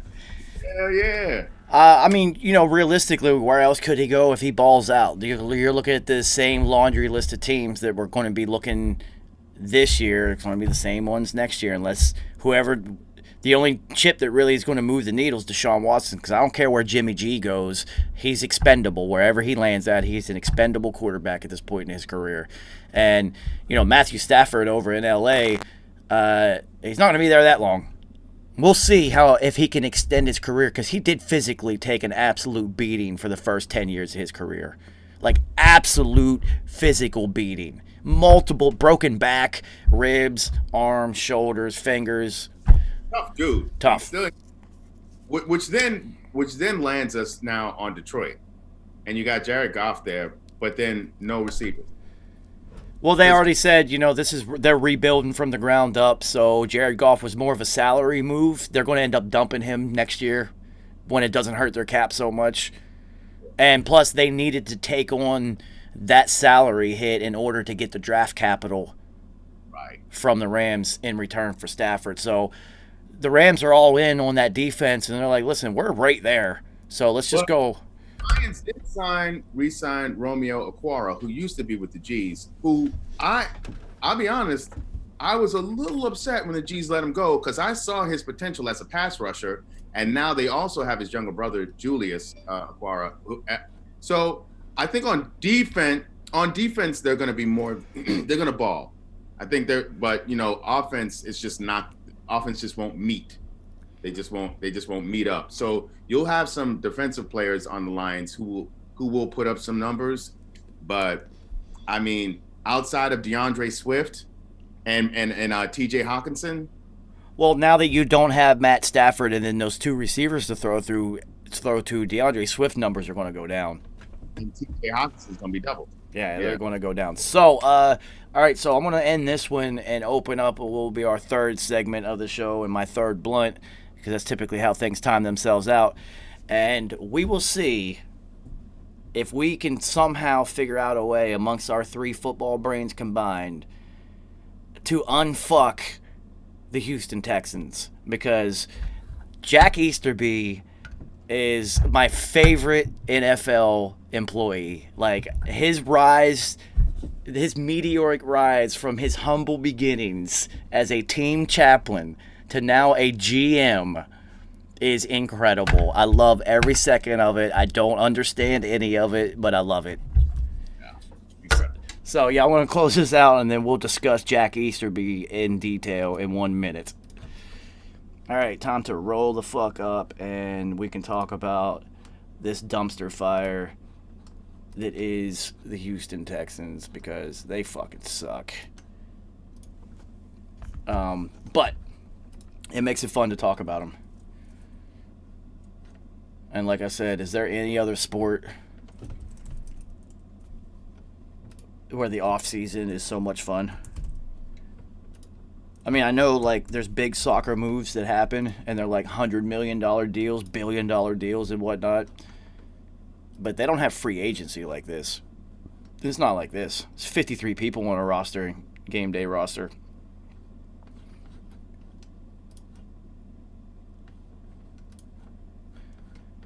Hell yeah. I mean, realistically, where else could he go if he balls out? You're looking at the same laundry list of teams that we're going to be looking this year. It's going to be the same ones next year, unless the only chip that really is going to move the needle is Deshaun Watson, because I don't care where Jimmy G goes. He's expendable. Wherever he lands at, he's an expendable quarterback at this point in his career. And, Matthew Stafford over in L.A., he's not going to be there that long. We'll see if he can extend his career, because he did physically take an absolute beating for the first 10 years of his career. Like, absolute physical beating. Multiple broken back, ribs, arms, shoulders, fingers. Tough dude. Tough. Still, which then lands us now on Detroit. And you got Jared Goff there, but then no receivers. Well, they already said, they're rebuilding from the ground up, so Jared Goff was more of a salary move. They're going to end up dumping him next year when it doesn't hurt their cap so much. And plus, they needed to take on that salary hit in order to get the draft capital from the Rams in return for Stafford. So the Rams are all in on that defense, and they're like, listen, we're right there, so let's just go. Lions did re-sign Romeo Okwara, who used to be with the G's, who I'll be honest, I was a little upset when the G's let him go, because I saw his potential as a pass rusher, and now they also have his younger brother, Julius Okwara. So I think on defense, they're going to be more, they're going to ball. I think but offense is just not, offense just won't meet. They just won't meet up. So you'll have some defensive players on the Lions who will put up some numbers, but I mean, outside of DeAndre Swift and T.J. Hawkinson, Well, now that you don't have Matt Stafford and then those two receivers to throw to, DeAndre Swift numbers are going to go down. And TJ Hawkins is going to be doubled. Yeah, they're going to go down. So, all right, so I'm going to end this one and open up what will be our third segment of the show and my third blunt, because that's typically how things time themselves out. And we will see if we can somehow figure out a way amongst our three football brains combined to unfuck the Houston Texans, because Jack Easterby is my favorite NFL employee. Like, his meteoric rise from his humble beginnings as a team chaplain to now a GM is incredible. I love every second of it. I don't understand any of it, but I love it. So, I want to close this out, and then we'll discuss Jack Easterby in detail in 1 minute. All right, time to roll the fuck up, and we can talk about this dumpster fire that is the Houston Texans, because they fucking suck. But it makes it fun to talk about them. And like I said, is there any other sport where the off season is so much fun? I mean, I know, like, there's big soccer moves that happen, and they're like $100 million deals, $1 billion deals, and whatnot. But they don't have free agency like this. It's not like this. It's 53 people on a roster, game day roster.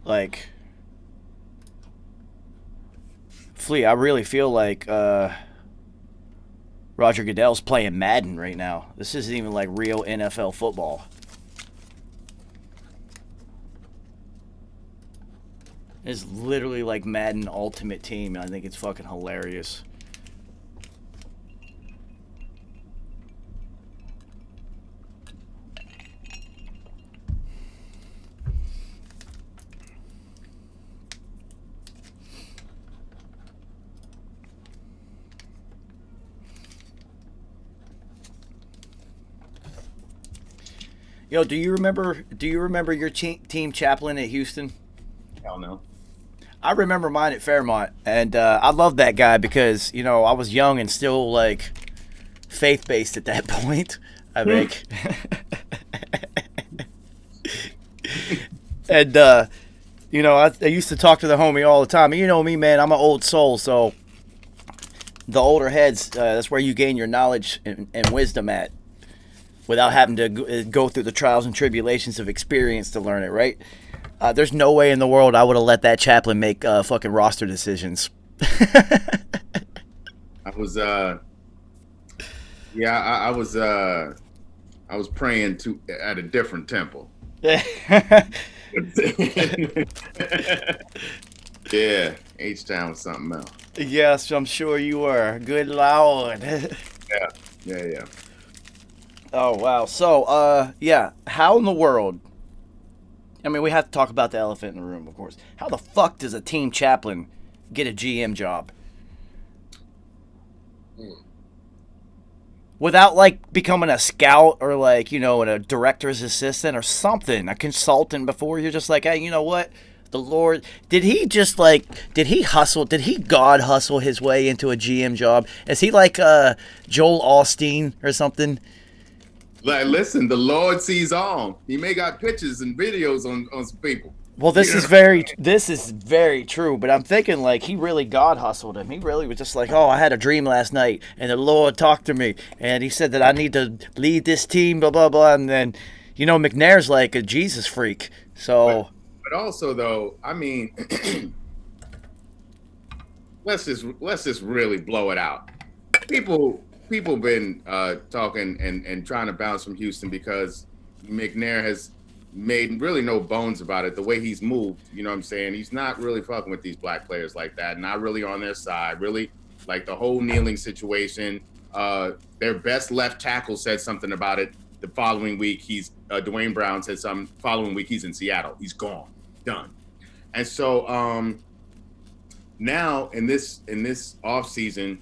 Like, Flea, I really feel like Roger Goodell's playing Madden right now. This isn't even like real NFL football. It's literally like Madden Ultimate Team, and I think it's fucking hilarious. Yo, do you remember your team chaplain at Houston? Hell no. I remember mine at Fairmont, and I loved that guy because, you know, I was young and still, like, faith-based at that point, I think. And, you know, I used to talk to the homie all the time. And you know me, man, I'm an old soul, so the older heads, that's where you gain your knowledge and wisdom at, without having to go through the trials and tribulations of experience to learn it, right? There's no way in the world I would have let that chaplain make fucking roster decisions. I was praying at a different temple. Yeah, H-Town was something else. Yes, I'm sure you were. Good Lord. Yeah. Oh, wow. So, how in the world, I mean, we have to talk about the elephant in the room, of course. How the fuck does a team chaplain get a GM job? Without, like, becoming a scout or, like, you know, a director's assistant or something, a consultant before you're just like, hey, you know what? The Lord, did he God hustle his way into a GM job? Is he like Joel Osteen or something? Like, listen, the Lord sees all. He may got pictures and videos on some people. Well, this is very true, but I'm thinking, like, he really God hustled him. He really was just like, oh, I had a dream last night, and the Lord talked to me, and he said that I need to lead this team, blah, blah, blah, and then, you know, McNair's like a Jesus freak, so... But also, though, I mean, let's just really blow it out. People been talking and trying to bounce from Houston because McNair has made really no bones about it. The way he's moved, you know what I'm saying? He's not really fucking with these black players like that. Not really on their side. Really, like the whole kneeling situation. Their best left tackle said something about it. The following week, Dwayne Brown said something. Following week, he's in Seattle. He's gone, done. And so now in this offseason,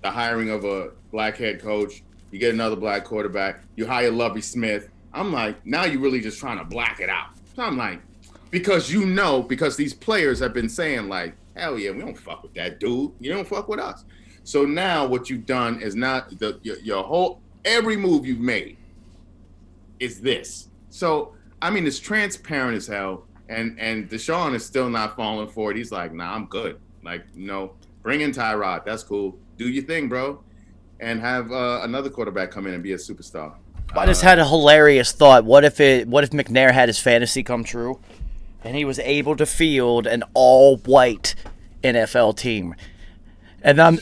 the hiring of a black head coach, you get another black quarterback, you hire Lovie Smith, I'm like, now you're really just trying to black it out. So I'm like, because these players have been saying like, hell yeah, we don't fuck with that dude. You don't fuck with us. So now what you've done is not your whole, every move you've made is this. So, I mean, it's transparent as hell. And Deshaun is still not falling for it. He's like, nah, I'm good. Like, bring in Tyrod. That's cool. Do your thing, bro. And have another quarterback come in and be a superstar. I just had a hilarious thought. What if McNair had his fantasy come true, and he was able to field an all-white NFL team? And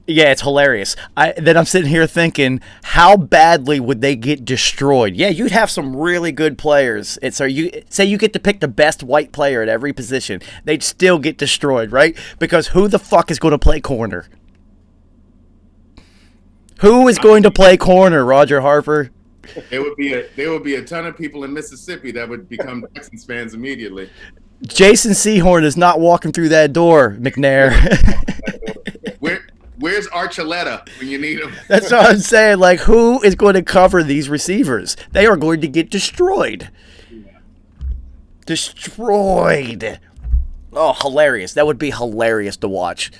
it's hilarious. Then I'm sitting here thinking, how badly would they get destroyed? Yeah, you'd have some really good players. You get to pick the best white player at every position. They'd still get destroyed, right? Because who the fuck is going to play corner? Who is going to play corner, Roger Harper? There would be a ton of people in Mississippi that would become Texans fans immediately. Jason Sehorn is not walking through that door, McNair. Where's Archuleta when you need him? That's what I'm saying. Like, who is going to cover these receivers? They are going to get destroyed. Yeah. Destroyed. Oh, hilarious. That would be hilarious to watch.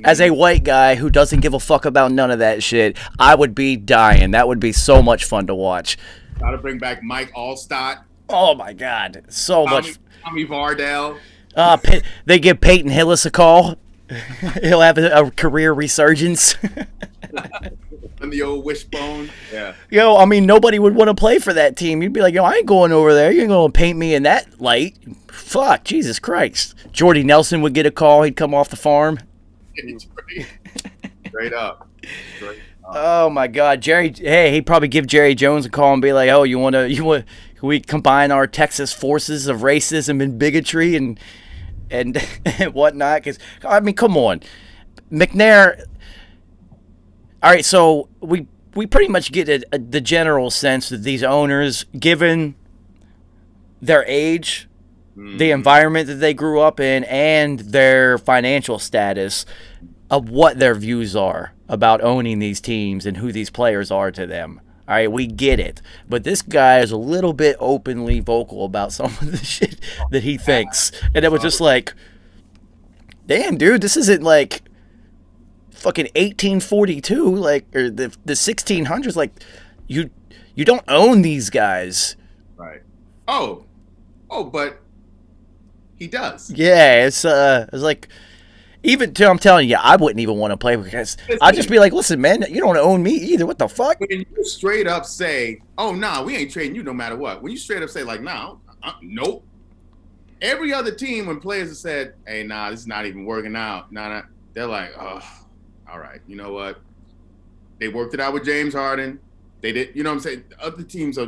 As a white guy who doesn't give a fuck about none of that shit, I would be dying. That would be so much fun to watch. Got to bring back Mike Allstott. Oh, my God. Much. Tommy Vardell. They give Peyton Hillis a call. He'll have a career resurgence. And the old wishbone. Yeah. I mean, nobody would want to play for that team. You'd be like, I ain't going over there. You ain't going to paint me in that light. Fuck, Jesus Christ. Jordy Nelson would get a call. He'd come off the farm. Straight up. Oh my God, Jerry! Hey, he'd probably give Jerry Jones a call and be like, "Oh, you want? Can we combine our Texas forces of racism and bigotry and whatnot?" Because I mean, come on, McNair. All right, so we pretty much get the general sense that these owners, given their age, the environment that they grew up in, and their financial status, of what their views are about owning these teams and who these players are to them. All right, we get it. But this guy is a little bit openly vocal about some of the shit that he thinks. And it was just like, damn, dude, this isn't like fucking 1842, like, or the 1600s. Like, you don't own these guys. Right. Oh, but he does. Yeah, it's like, I'm telling you, I wouldn't even want to play because I'd just be like, listen, man, you don't own me either. What the fuck? When you straight up say, oh, nah, we ain't trading you no matter what. When you straight up say, like, nah, nope. Every other team, when players have said, hey, nah, this is not even working out, nah, they're like, oh, all right, you know what? They worked it out with James Harden. They did, you know what I'm saying? Other teams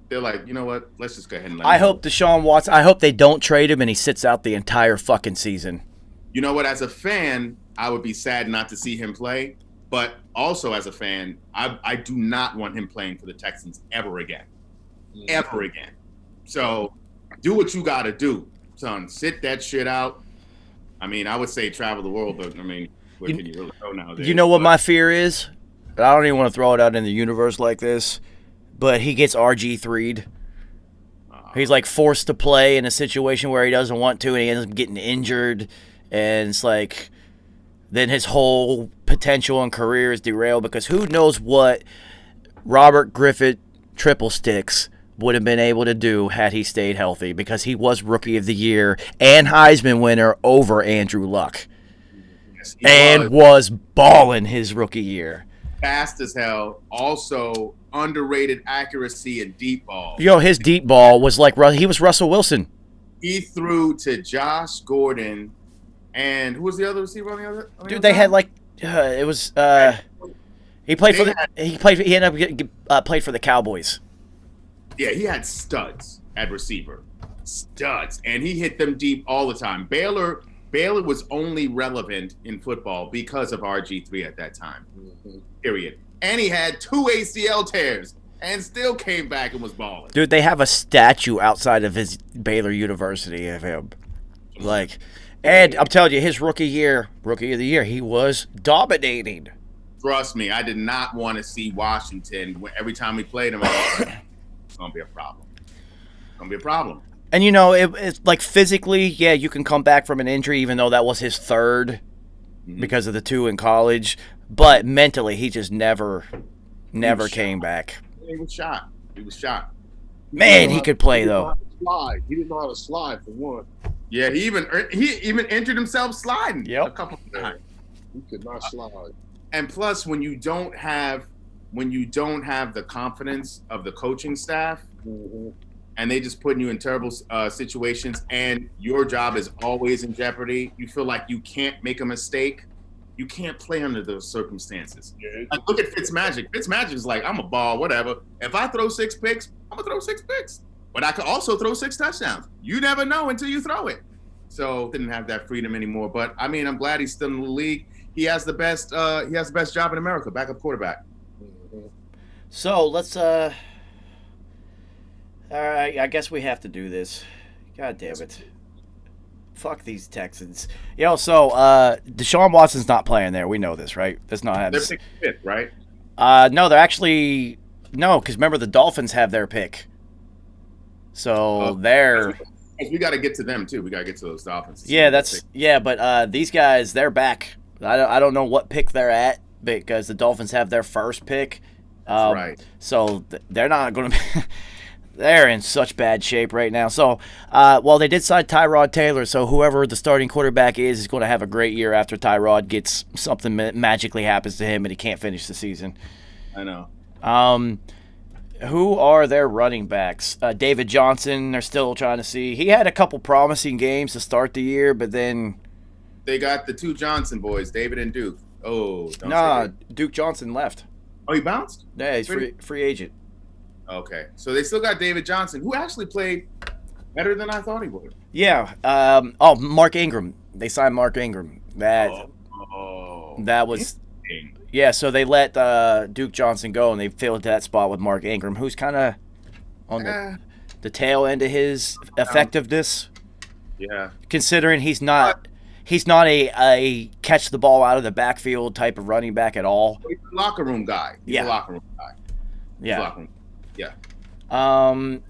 they're like, you know what? Let's just go ahead and let him go. Deshaun Watson, I hope they don't trade him and he sits out the entire fucking season. You know what? As a fan, I would be sad not to see him play. But also as a fan, I do not want him playing for the Texans ever again. Ever again. So do what you got to do, son. Sit that shit out. I mean, I would say travel the world, but I mean, where can you really go nowadays? You know what my fear is? I don't even want to throw it out in the universe like this, but he gets RG3'd. He's like forced to play in a situation where he doesn't want to, and he ends up getting injured. And it's like, then his whole potential and career is derailed because who knows what Robert Griffith Triple Sticks would have been able to do had he stayed healthy, because he was Rookie of the Year and Heisman winner over Andrew Luck. Yes, and was balling his rookie year. Fast as hell. Also, underrated accuracy and deep ball. His deep ball was like, he was Russell Wilson. He threw to Josh Gordon. And who was the other receiver on the other? Dude, they had like it was. He played for He ended up getting, played for the Cowboys. Yeah, he had studs at receiver, studs, and he hit them deep all the time. Baylor was only relevant in football because of RG3 at that time. Period. And he had 2 ACL tears and still came back and was balling. Dude, they have a statue outside of his Baylor University of him, like. And I'm telling you, his Rookie of the Year, he was dominating. Trust me, I did not want to see Washington every time we played him. I was like, gonna be a problem. It's gonna be a problem. And it's like physically, yeah, you can come back from an injury, even though that was his third because of the 2 in college. But mentally, he just never came back. He was shot. Man, he could play though. He didn't know how to slide for one. Yeah, he even injured himself sliding a couple of times. He could not slide. And plus, when you don't have the confidence of the coaching staff, and they just putting you in terrible situations, and your job is always in jeopardy, you feel like you can't make a mistake. You can't play under those circumstances. Yeah. Like, look at Fitzmagic. Fitzmagic is like, I'm a ball, whatever. If I throw 6 picks, I'm gonna throw 6 picks. But I could also throw 6 touchdowns. You never know until you throw it. So didn't have that freedom anymore. But I mean, I'm glad he's still in the league. He has the best job in America, backup quarterback. So let's all right, I guess we have to do this. God damn it. Fuck these Texans. So Deshaun Watson's not playing there. We know this, right? That's not happening. They're pick 5th, right? No, they're actually because remember the Dolphins have their pick. So they're we got to get to them too. We got to get to those Dolphins. But these guys, they're back. I don't know what pick they're at because the Dolphins have their first pick. Right. So they're not going to be they're in such bad shape right now. So, they did sign Tyrod Taylor, so whoever the starting quarterback is going to have a great year after Tyrod gets something magically happens to him and he can't finish the season. I know. Who are their running backs? David Johnson, they're still trying to see. He had a couple promising games to start the year, but then they got the 2 Johnson boys, David and Duke. Oh, Duke Johnson left. Oh, he bounced? Yeah, he's free agent. Okay, so they still got David Johnson, who actually played better than I thought he would. Yeah. Mark Ingram. They signed Mark Ingram. That was. Yeah, so they let Duke Johnson go, and they filled that spot with Mark Ingram, who's kind of on the tail end of his effectiveness. Yeah. Considering he's not a catch the ball out of the backfield type of running back at all. He's a locker room guy. Yeah. Yeah. They'll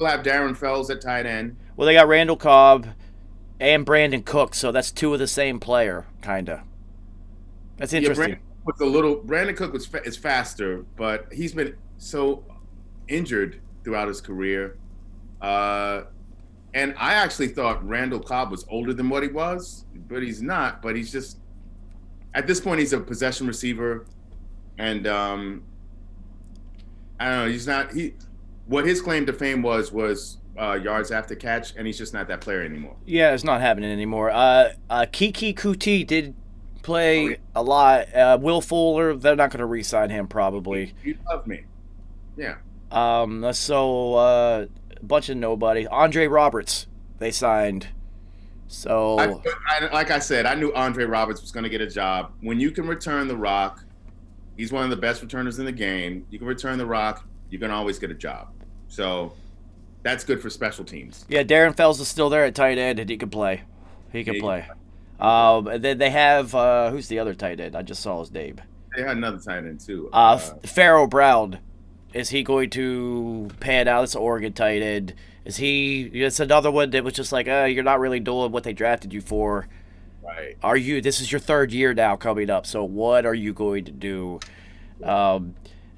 have Darren Fells at tight end. Well, they got Randall Cobb and Brandon Cook, so that's 2 of the same player, kind of. That's interesting. Brandon Cook is faster, but he's been so injured throughout his career. And I actually thought Randall Cobb was older than what he was, but he's not. But he's just, at this point, he's a possession receiver. And I don't know, he's not. What his claim to fame was yards after catch, and he's just not that player anymore. Yeah, it's not happening anymore. Kiki Kuti did play a lot. Will Fuller, they're not going to re-sign him probably. You love me. Yeah. A bunch of nobody. Andre Roberts, they signed. So, like I said, I knew Andre Roberts was going to get a job. When you can return the rock, he's one of the best returners in the game. You can return the rock, you can always get a job. So that's good for special teams. Yeah, Darren Fells is still there at tight end, and he can play. Then they have who's the other tight end? I just saw his name. They had another tight end too. Pharaoh Brown. Is he going to pan out? It's an Oregon tight end. Is he? It's another one that was just like, you're not really doing what they drafted you for. Right. Are you? This is your 3rd year now coming up. So what are you going to do?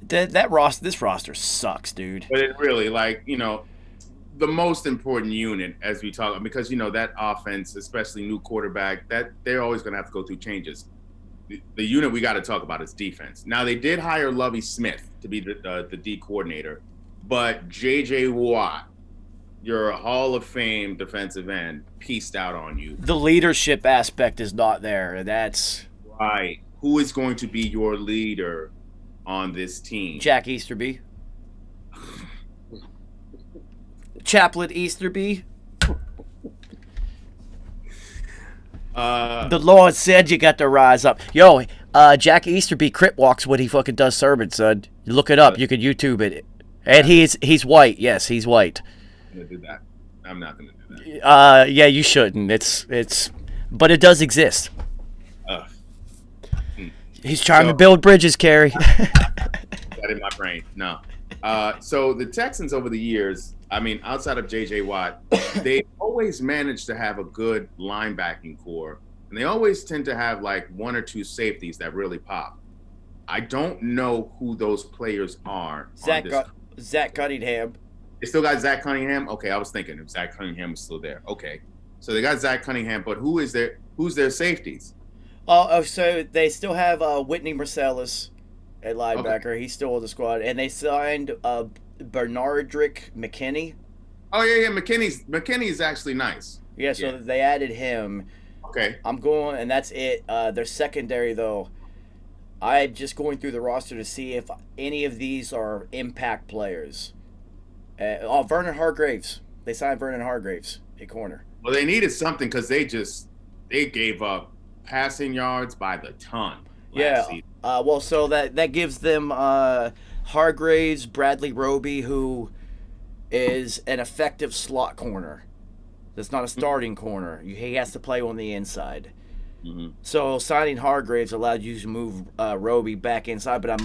This roster sucks, dude. But it really, the most important unit as we talk, because that offense, especially new quarterback, that they're always going to have to go through changes. The unit we got to talk about is defense. Now they did hire Lovie Smith to be the D coordinator, but J.J. Watt, your Hall of Fame defensive end, pieced out on you. The leadership aspect is not there. That's right. Who is going to be your leader on this team? Jack Easterby. Chaplain Easterby. The Lord said you got to rise up. Yo, Jack Easterby crip walks when he fucking does sermons, son. You look it up. You can YouTube it. And he's white. Yes, he's white. I'm gonna do that. I'm not gonna do that. Yeah, you shouldn't. But it does exist. He's trying to build bridges, Kerry. that in my brain. No. So the Texans over the years, I mean, outside of J.J. Watt, they always managed to have a good linebacking core, and they always tend to have like one or two safeties that really pop. I don't know who those players are. Zach Cunningham. They still got Zach Cunningham? Okay, I was thinking if Zach Cunningham was still there. Okay. So they got Zach Cunningham, but who's their safeties? So they still have Whitney Marsalis at linebacker. Okay. He's still on the squad. And they signed Bernardrick McKinney. Oh, yeah. McKinney's actually nice. Yeah, so they added him. Okay. I'm going, and that's it. Their secondary, though, I'm just going through the roster to see if any of these are impact players. Vernon Hargraves. They signed Vernon Hargraves at corner. Well, they needed something because they gave up passing yards by the ton. Well, so that gives them Hargraves, Bradley Roby, who is an effective slot corner. That's not a starting corner. He has to play on the inside. Mm-hmm. So signing Hargraves allowed you to move Roby back inside, but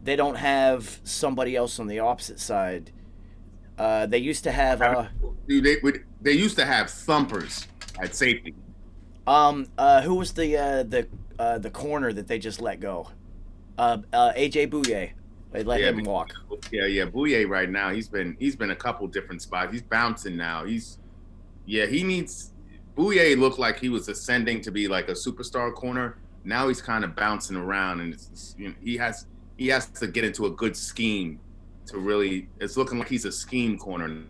they don't have somebody else on the opposite side. They used to have. They used to have thumpers at safety. Who was the corner that they just let go? AJ Bouye. They let him walk. Yeah. Bouye right now, he's been a couple different spots. He's bouncing now. Bouye looked like he was ascending to be like a superstar corner. Now he's kind of bouncing around, and he has to get into a good scheme to really. It's looking like he's a scheme corner.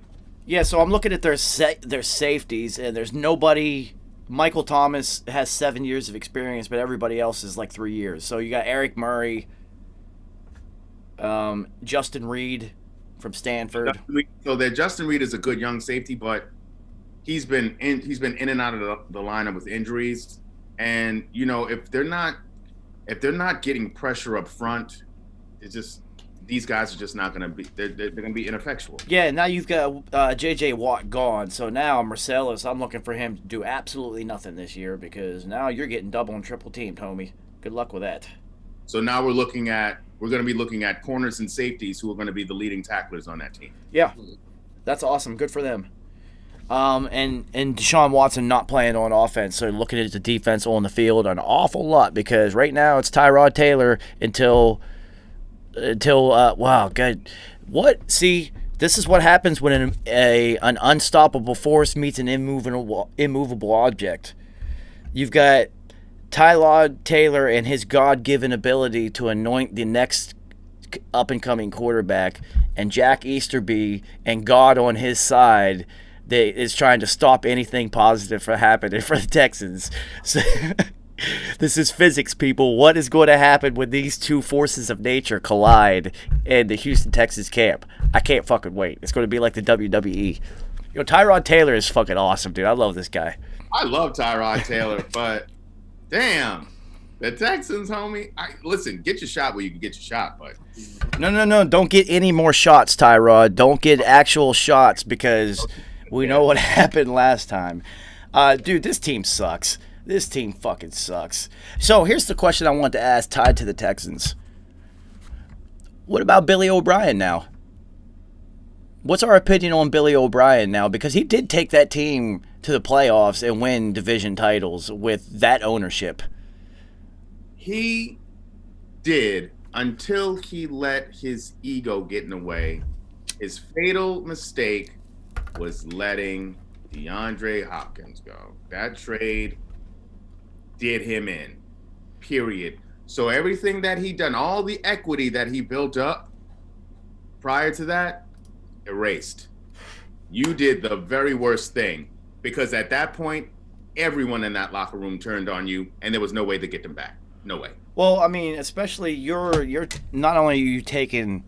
Yeah, so I'm looking at their safeties, and there's nobody. Michael Thomas has 7 years of experience, but everybody else is like 3 years. So you got Eric Murray, Justin Reed from Stanford. So that Justin Reed is a good young safety, but he's been in and out of the lineup with injuries. And if they're not getting pressure up front, it's just. These guys are just not going to be – they're going to be ineffectual. Yeah, now you've got J.J. Watt gone. So now Marsalis, I'm looking for him to do absolutely nothing this year because now you're getting double and triple teamed, homie. Good luck with that. So now we're going to be looking at corners and safeties who are going to be the leading tacklers on that team. Yeah, that's awesome. Good for them. And Deshaun Watson not playing on offense, so looking at the defense on the field an awful lot because right now it's Tyrod Taylor until wow, good. What? See, this is what happens when an unstoppable force meets an immovable object. You've got Tyrod Taylor and his God-given ability to anoint the next up-and-coming quarterback, and Jack Easterby and God on his side that is trying to stop anything positive from happening for the Texans. So this is physics, people. What is going to happen when these two forces of nature collide in the Houston Texans camp? I can't fucking wait. It's going to be like the WWE. Tyrod Taylor is fucking awesome, dude. I love this guy. I love Tyrod Taylor, but damn, the Texans, homie. Listen, get your shot where you can get your shot, but no. Don't get any more shots, Tyrod. Don't get actual shots because we know what happened last time. Dude, this team sucks. This team fucking sucks. So here's the question I want to ask tied to the Texans. What about Billy O'Brien now? What's our opinion on Billy O'Brien now? Because he did take that team to the playoffs and win division titles with that ownership. He did until he let his ego get in the way. His fatal mistake was letting DeAndre Hopkins go. That trade did him in, period. So everything that he done, all the equity that he built up prior to that, erased. You did the very worst thing because at that point, everyone in that locker room turned on you and there was no way to get them back. No way. Well, I mean, especially you're not only are you taking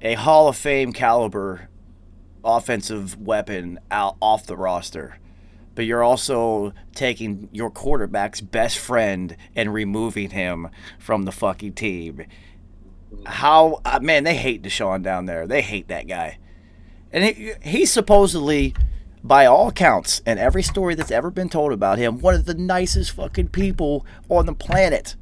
a Hall of Fame caliber offensive weapon out off the roster, but you're also taking your quarterback's best friend and removing him from the fucking team. How, man, they hate Deshaun down there. They hate that guy. And he's supposedly, by all accounts, and every story that's ever been told about him, one of the nicest fucking people on the planet.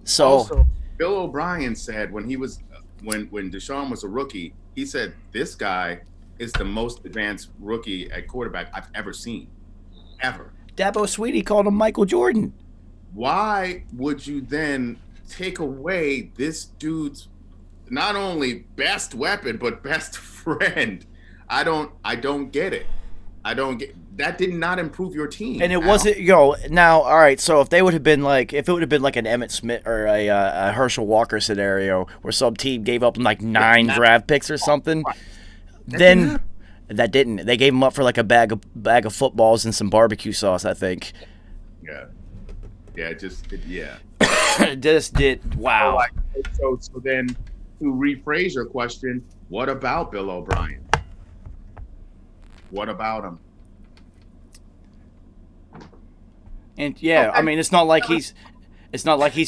So also, Bill O'Brien said when he was when Deshaun was a rookie, he said this guy is the most advanced rookie at quarterback I've ever seen, ever. Dabo Swinney called him Michael Jordan. Why would you then take away this dude's not only best weapon but best friend? I don't get it. That did not improve your team. And it wasn't, now, all right, so if it would have been like an Emmitt Smith or a Herschel Walker scenario where some team gave up like 9 draft picks or something, then that didn't. They gave him up for like a bag of footballs and some barbecue sauce, I think. Yeah. Yeah, it Just did, wow. So then to rephrase your question, what about Bill O'Brien? What about him? And yeah, I mean, it's not like he's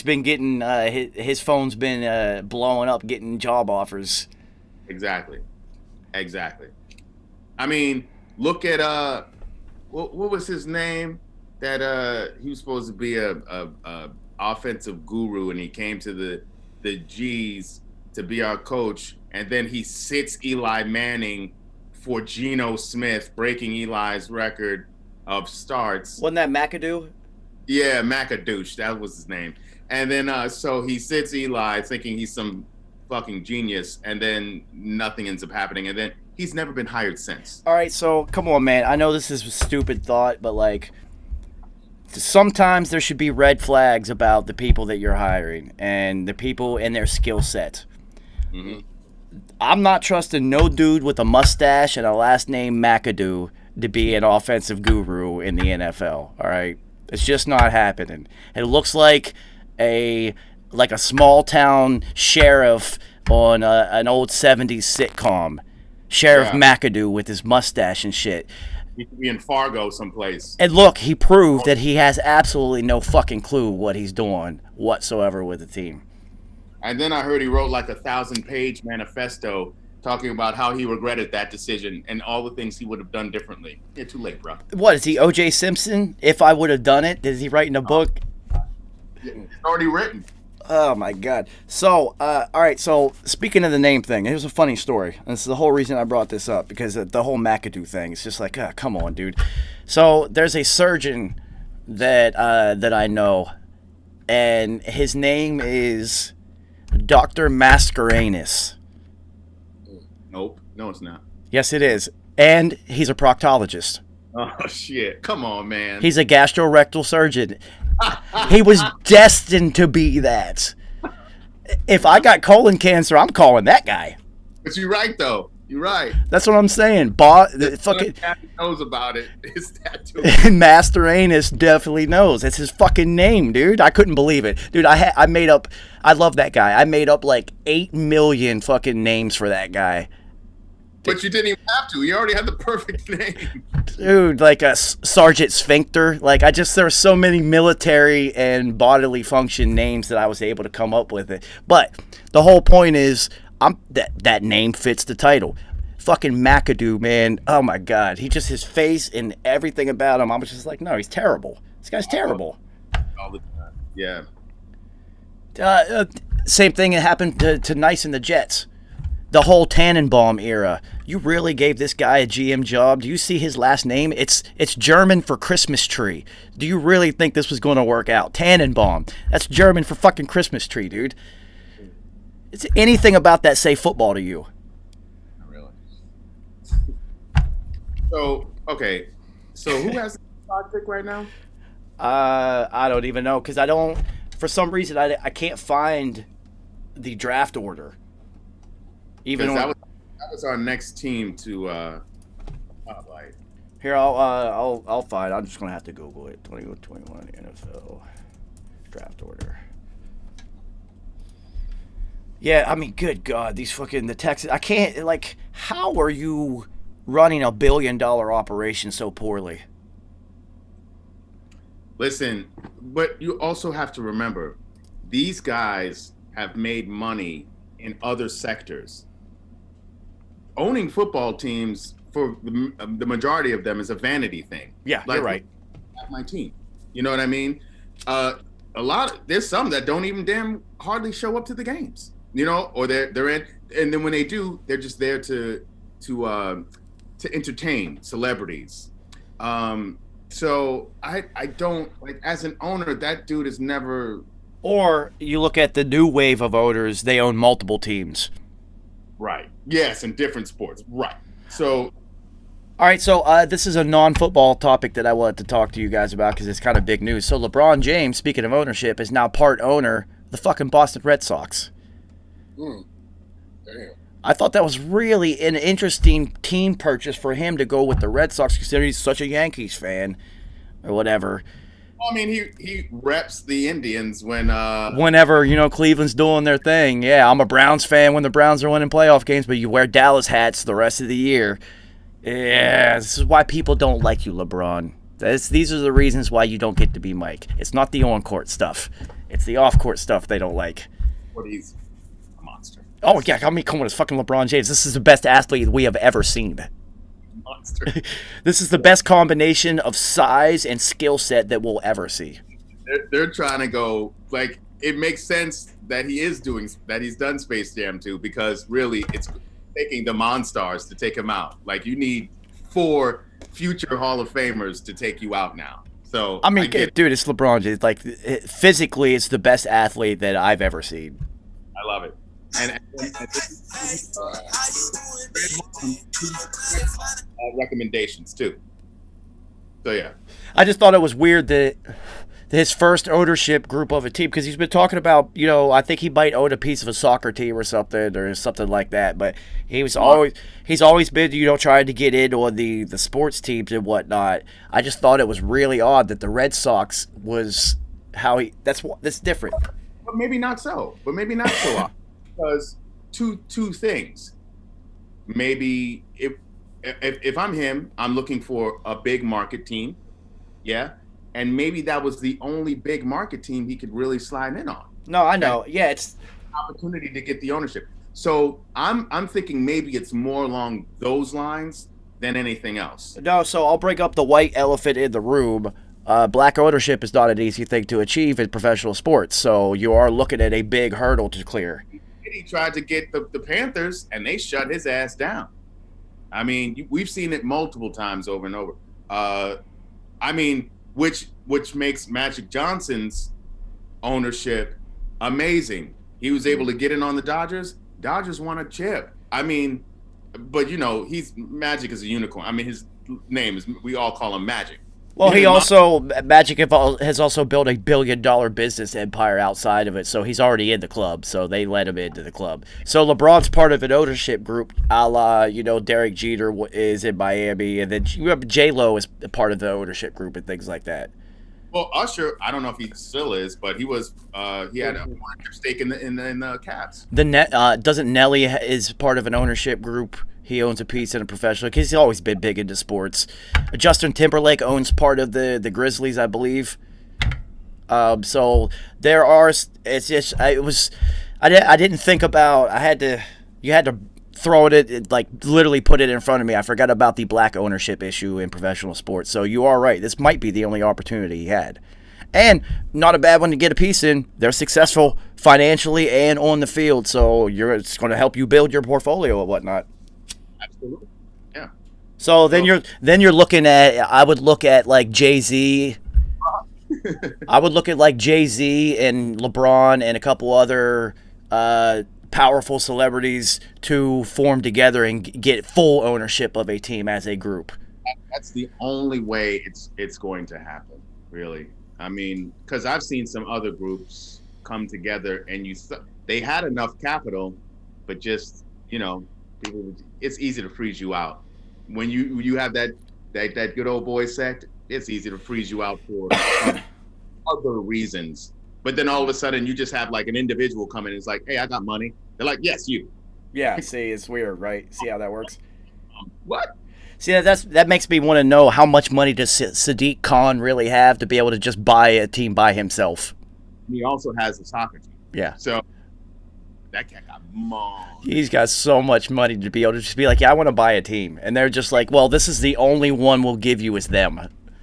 been getting his phone's been blowing up, getting job offers. Exactly. I mean, look at what was his name? That he was supposed to be a offensive guru, and he came to the G's to be our coach, and then he sits Eli Manning for Geno Smith, breaking Eli's record of starts. Wasn't that McAdoo? Yeah, McAdoosh, that was his name. And then so he sits Eli thinking he's some fucking genius, and then nothing ends up happening, and then he's never been hired since. All right, so come on, man. I know this is a stupid thought, but like sometimes there should be red flags about the people that you're hiring and the people and their skill set. Mm-hmm. I'm not trusting no dude with a mustache and a last name McAdoo to be an offensive guru in the NFL. All right, it's just not happening. It looks like a small town sheriff on an old '70s sitcom, Sheriff McAdoo with his mustache and shit. He could be in Fargo someplace. And look, he proved that he has absolutely no fucking clue what he's doing whatsoever with the team. And then I heard he wrote like a 1,000-page manifesto talking about how he regretted that decision and all the things he would have done differently. Yeah, too late, bro. What, is he O.J. Simpson? If I would have done it? Is he writing a book? It's already written. Oh, my God. So, all right, so speaking of the name thing, here's a funny story. And this is the whole reason I brought this up, because the whole McAdoo thing, it's just like, come on, dude. So there's a surgeon that I know, and his name is Dr. Mascarenas. Nope. No, it's not. Yes, it is. And he's a proctologist. Oh, shit. Come on, man. He's a gastrorectal surgeon. He was destined to be that. If I got colon cancer, I'm calling that guy. But you're right, though. You're right. That's what I'm saying. Fucking knows about it. It's that too. Mascarenas definitely knows. It's his fucking name, dude. I couldn't believe it, dude. I love that guy. I made up like 8 million fucking names for that guy. But you didn't even have to. You already had the perfect name. Dude, like a Sergeant Sphincter. Like, there were so many military and bodily function names that I was able to come up with it. But the whole point is, that name fits the title. Fucking McAdoo, man. Oh, my God. His face and everything about him, I was just like, no, he's terrible. This guy's terrible. All the time. Yeah. Same thing that happened to Nice and the Jets. The whole Tannenbaum era. You really gave this guy a GM job? Do you see his last name? It's German for Christmas tree. Do you really think this was going to work out? Tannenbaum. That's German for fucking Christmas tree, dude. Is anything about that say football to you? Not really. So, okay. So who has the top pick right now? I don't even know, because for some reason, I can't find the draft order. Even that was our next team to spotlight. Here, I'll find. I'm just gonna have to Google it. 2021 NFL draft order. Yeah, I mean, good God, the Texans. I can't, like, how are you running $1 billion operation so poorly? Listen, but you also have to remember, these guys have made money in other sectors. Owning football teams for the majority of them is a vanity thing. Yeah, you're right. My team, you know what I mean? There's some that don't even hardly show up to the games. or they're in, and then when they do, they're just there to entertain celebrities. So I don't like, as an owner, that dude is never. Or you look at the new wave of owners; they own multiple teams. Right. Yes, in different sports. Right. So. All right, so this is a non-football topic that I wanted to talk to you guys about because it's kind of big news. So LeBron James, speaking of ownership, is now part owner of the fucking Boston Red Sox. Damn. I thought that was really an interesting team purchase for him to go with the Red Sox, considering he's such a Yankees fan or whatever. I mean, he reps the Indians whenever, Cleveland's doing their thing. Yeah, I'm a Browns fan when the Browns are winning playoff games, but you wear Dallas hats the rest of the year. Yeah, this is why people don't like you, LeBron. These are the reasons why you don't get to be Mike. It's not the on-court stuff. It's the off-court stuff they don't like. But he's a monster. Oh, yeah, come on, it's fucking LeBron James. This is the best athlete we have ever seen. Monster. This is the best combination of size and skill set that we'll ever see. They're trying to go, like, it makes sense that he's done Space Jam 2, because really it's taking the Monstars to take him out. Like, you need 4 future Hall of Famers to take you out now. So I mean, dude, it's LeBron James. Like, physically, it's the best athlete that I've ever seen. I love it. And recommendations too. So yeah, I just thought it was weird that his first ownership group of a team, because he's been talking about, I think he might own a piece of a soccer team or something like that. But he's always been, trying to get in on the sports teams and whatnot. I just thought it was really odd that the Red Sox was that's different. But maybe not so. Odd. Because two things. Maybe if I'm him, I'm looking for a big market team. Yeah. And maybe that was the only big market team he could really slide in on. No, I know. Yeah, it's opportunity to get the ownership. So I'm thinking maybe it's more along those lines than anything else. No, so I'll bring up the white elephant in the room. Black ownership is not an easy thing to achieve in professional sports, so you are looking at a big hurdle to clear. He tried to get the Panthers, and they shut his ass down. I mean, we've seen it multiple times over and over. I mean, which makes Magic Johnson's ownership amazing. He was able to get in on the Dodgers. Dodgers won a chip. I mean, but Magic is a unicorn. I mean, his name is, we all call him Magic. Well, Magic has also built $1 billion business empire outside of it, so he's already in the club, so they let him into the club. So LeBron's part of an ownership group, a la, Derek Jeter is in Miami, and then J-Lo is part of the ownership group and things like that. Well, Usher, I don't know if he still is, but he was, he had a ownership stake in the Cavs. Doesn't Nelly is part of an ownership group? He owns a piece in a professional, because he's always been big into sports. Justin Timberlake owns part of the Grizzlies, I believe. So there are. It's just I didn't think about. You had to throw it, like literally put it in front of me. I forgot about the black ownership issue in professional sports. So you are right. This might be the only opportunity he had. And not a bad one to get a piece in. They're successful financially and on the field, so it's going to help you build your portfolio and whatnot. Absolutely. Yeah. So then you're looking at, I would look at like Jay-Z. I would look at like Jay-Z and LeBron and a couple other powerful celebrities to form together and get full ownership of a team as a group. That's the only way it's going to happen, really. I mean, because I've seen some other groups come together and they had enough capital, but just, it's easy to freeze you out. When you have that good old boy sect, it's easy to freeze you out for other reasons. But then all of a sudden you just have like an individual come in and it's like, hey, I got money. They're like, yes, you. Yeah, see, it's weird, right? See how that works? What? See, that makes me want to know how much money does Sadiq Khan really have to be able to just buy a team by himself? He also has a soccer team. Yeah. So that cat got money. He's got so much money to be able to just be like, yeah, I want to buy a team. And they're just like, well, this is the only one we'll give you is them.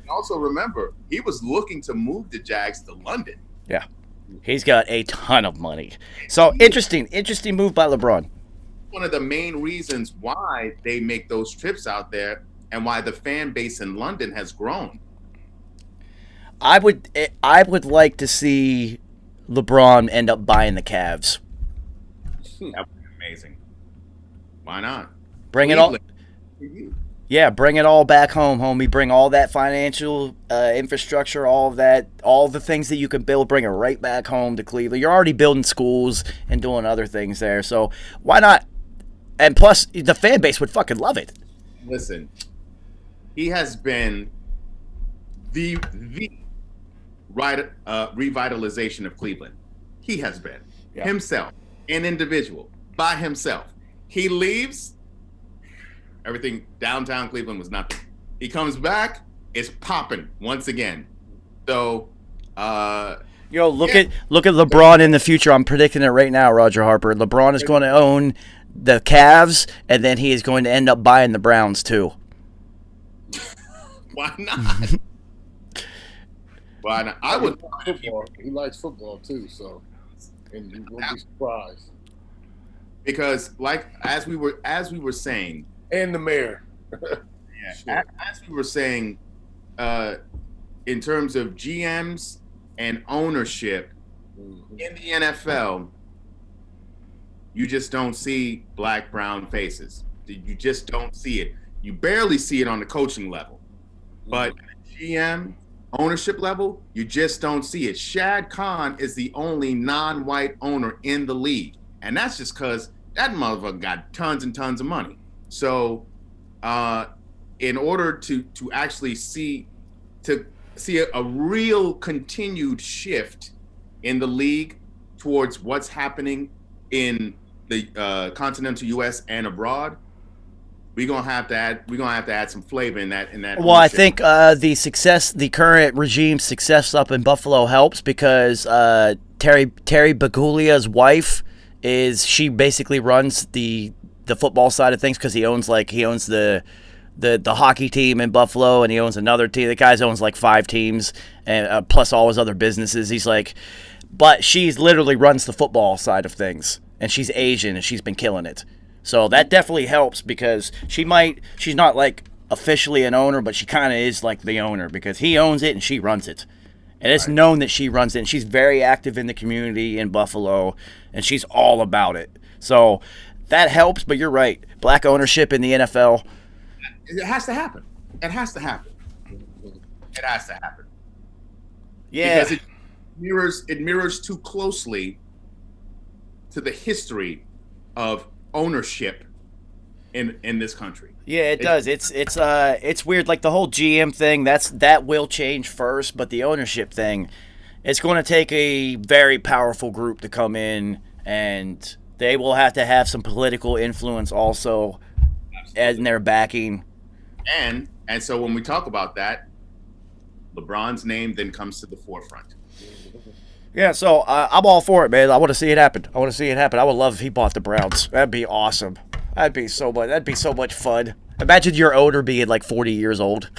Also remember, he was looking to move the Jags to London. Yeah. He's got a ton of money. So interesting move by LeBron. One of the main reasons why they make those trips out there and why the fan base in London has grown. I would like to see LeBron end up buying the Cavs. That would be amazing. Why not? Bring it all. Yeah, bring it all back home, homie. Bring all that financial infrastructure, all of that, all the things that you can build, bring it right back home to Cleveland. You're already building schools and doing other things there, so why not? And plus, the fan base would fucking love it. Listen, he has been the revitalization of Cleveland. He has been himself, an individual, by himself. He leaves, everything downtown Cleveland was nothing. He comes back, it's popping once again. So, look at LeBron in the future. I'm predicting it right now, Roger Harper. LeBron is going to own the Cavs, and then he is going to end up buying the Browns too. Why not? Why not? I would. He likes football too, so and you won't be surprised. Because, like as we were saying, and the mayor. Sure. As we were saying, in terms of GMs and ownership in the NFL, you just don't see black, brown faces. You just don't see it. You barely see it on the coaching level. But GM ownership level, you just don't see it. Shad Khan is the only non-white owner in the league. And that's just because that motherfucker got tons and tons of money. So in order to actually see a real continued shift in the league towards what's happening in the continental U.S. and abroad, we're gonna have to add some flavor in that. Well, I think the current regime's success up in Buffalo helps because Terry Bagulia's wife she basically runs the football side of things because he owns the hockey team in Buffalo, and he owns another team. The guy owns like 5 teams and plus all his other businesses. But she's literally runs the football side of things, and she's Asian and she's been killing it. So that definitely helps because she's not like officially an owner, but she kind of is like the owner because he owns it and she runs it. And it's known that she runs it, and she's very active in the community in Buffalo, and she's all about it. So that helps, but you're right. Black ownership in the NFL. It has to happen. It has to happen. Yeah. Because it mirrors too closely to the history of ownership in this country. Yeah, it does. It's weird. Like the whole GM thing, that will change first, but the ownership thing, it's going to take a very powerful group to come in, and they will have to have some political influence also in their backing. And so when we talk about that, LeBron's name then comes to the forefront. Yeah, so I'm all for it, man. I want to see it happen. I would love if he bought the Browns. That'd be awesome. That'd be so much fun. Imagine your owner being like 40 years old.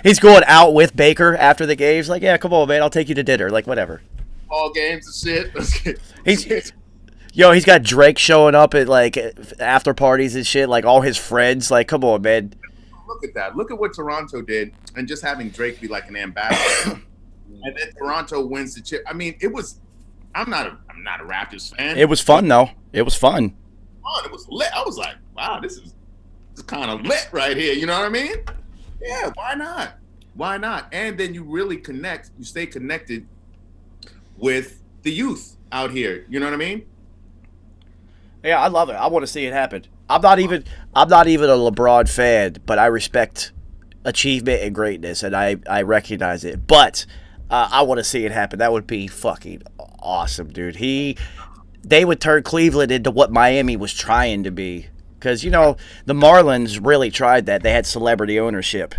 He's going out with Baker after the games. Like, yeah, come on, man. I'll take you to dinner. Like, whatever. All games and shit. He's got Drake showing up at like after parties and shit. Like all his friends. Like, come on, man. Look at that. Look at what Toronto did, and just having Drake be like an ambassador. And then Toronto wins the chip. I mean, it was. I'm not a Raptors fan. It was fun though. It was fun. It was lit. I was like, wow, this is kind of lit right here. You know what I mean? Yeah. Why not? Why not? And then you really connect. You stay connected with the youth out here. You know what I mean? Yeah, I love it. I want to see it happen. I'm not even a LeBron fan, but I respect achievement and greatness, and I recognize it. But I want to see it happen. That would be fucking awesome, dude. They would turn Cleveland into what Miami was trying to be. Because, the Marlins really tried that. They had celebrity ownership.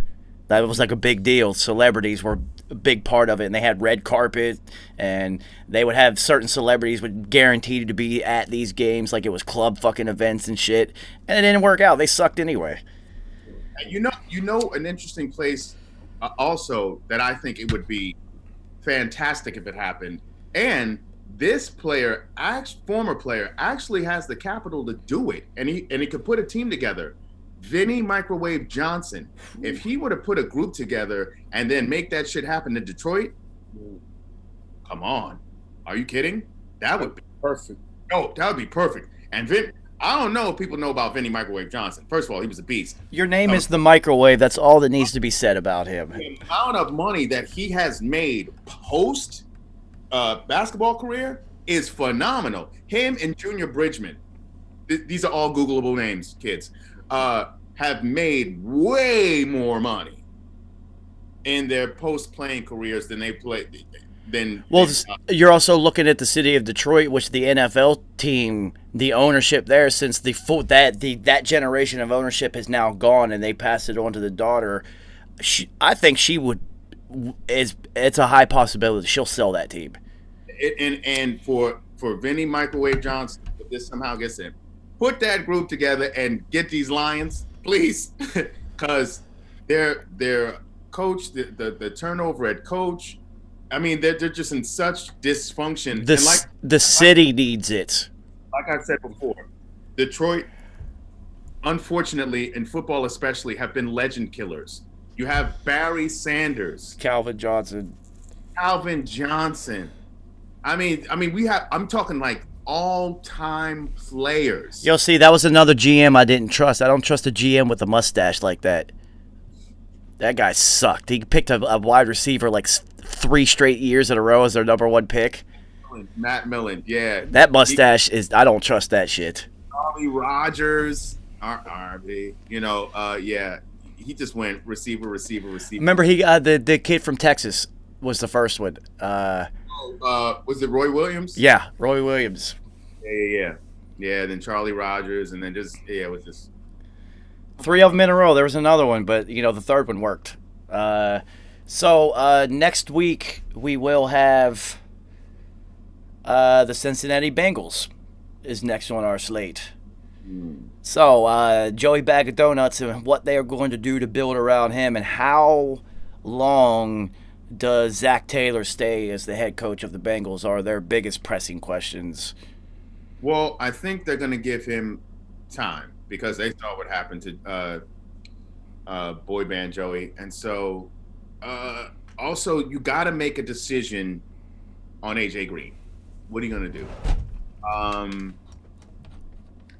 That was like a big deal. Celebrities were a big part of it, and they had red carpet, and they would have certain celebrities would guaranteed to be at these games like it was club fucking events and shit. And it didn't work out. They sucked anyway. And you know an interesting place also that I think it would be fantastic if it happened. And this player, former player, actually has the capital to do it, and he could put a team together. Vinny Microwave Johnson, if he would have put a group together and then make that shit happen in Detroit, come on, are you kidding? That would be perfect. No, that would be perfect. And I don't know if people know about Vinny Microwave Johnson. First of all, he was a beast. Your name is the microwave. That's all that needs to be said about him. The amount of money that he has made post basketball career is phenomenal. Him and Junior Bridgman, these are all Googleable names, kids, have made way more money in their post-playing careers than they played. You're also looking at the city of Detroit, which the NFL team, the ownership there, since that generation of ownership has now gone, and they passed it on to the daughter. I think it's a high possibility she'll sell that team. And for Vinny Microwave Johnson, if this somehow gets in, put that group together and get these Lions, please, because their coach, the turnover at coach. I mean, they're just in such dysfunction. The city needs it. Like I said before, Detroit, unfortunately, in football especially, have been legend killers. You have Barry Sanders, Calvin Johnson. I mean, I'm talking like all-time players. Yo, see, that was another GM I didn't trust. I don't trust a GM with a mustache like that. That guy sucked. He picked a wide receiver like 3 straight years in a row as their number 1 pick. Matt Millen, yeah. That mustache I don't trust that shit. Rodgers, RB, yeah. He just went receiver. Remember, the kid from Texas was the first one. Was it Roy Williams? Yeah, Roy Williams. Yeah. Then Charlie Rodgers, and then it was just 3 of them in a row. There was another one, but the third one worked. So next week we will have the Cincinnati Bengals is next on our slate. So Joey Bag of Donuts and what they are going to do to build around him, and how long does Zach Taylor stay as the head coach of the Bengals are their biggest pressing questions. Well, I think they're going to give him time because they saw what happened to boy band Joey. And so also you got to make a decision on AJ Green. What are you going to do?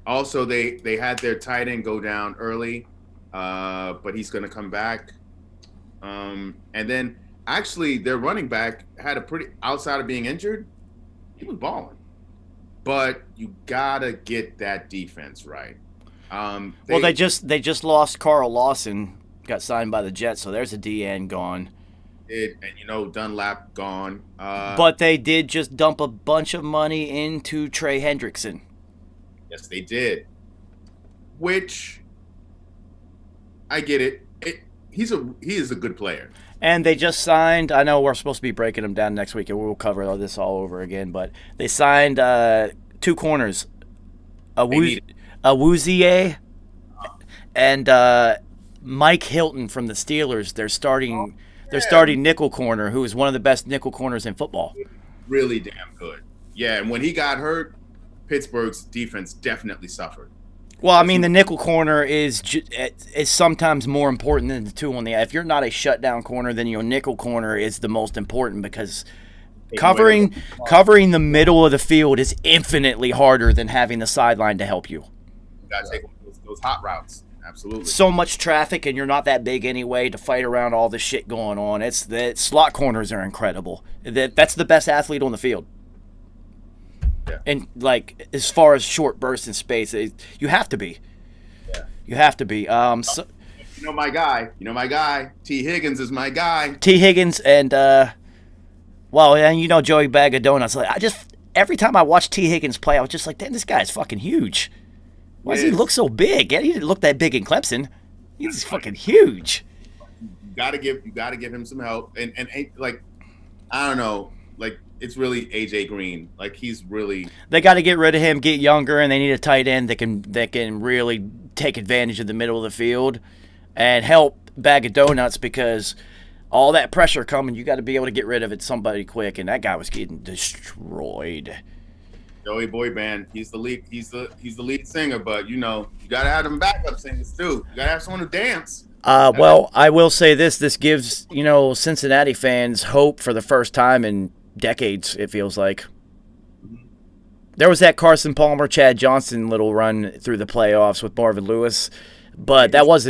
Also, they had their tight end go down early, but he's going to come back. And then actually their running back had a pretty, outside of being injured, he was balling. But you got to get that defense right. They just lost Carl Lawson, got signed by the Jets, so there's a DN gone. Dunlap gone. But they did just dump a bunch of money into Trey Hendrickson. Yes, they did. Which I get it. He is a good player. And they just signed. I know we're supposed to be breaking them down next week, and we'll cover this all over again. But they signed 2 corners, Awuzie and Mike Hilton from the Steelers. They're starting nickel corner, who is one of the best nickel corners in football. Really damn good. Yeah, and when he got hurt, Pittsburgh's defense definitely suffered. Well, I mean, the nickel corner is sometimes more important than the 2 on the. If you're not a shutdown corner, then your nickel corner is the most important, because covering the middle of the field is infinitely harder than having the sideline to help you. You got to take those hot routes. Absolutely. So much traffic, and you're not that big anyway to fight around all the shit going on. It's the slot corners are incredible. That's the best athlete on the field. Yeah. And like as far as short bursts in space, you have to be. Yeah. You have to be. So, my guy. T. Higgins is my guy. T. Higgins and Joey Bag of Donuts. Like, every time I watch T. Higgins play, I was just like, damn, this guy is fucking huge. Why does he look so big? He didn't look that big in Clemson. He's fucking huge. You gotta give him some help. And like, I don't know, like, it's really AJ Green. Like, he's really. They got to get rid of him, get younger, and they need a tight end that can really take advantage of the middle of the field and help Bag of Donuts, because all that pressure coming, you got to be able to get rid of it somebody quick, and that guy was getting destroyed. Joey Boy Band, he's the lead singer, but you gotta have them backup singers too. You gotta have someone who dance. Well, I will say this gives, Cincinnati fans hope for the first time in decades, it feels like. There was that Carson Palmer, Chad Johnson little run through the playoffs with Marvin Lewis, but that was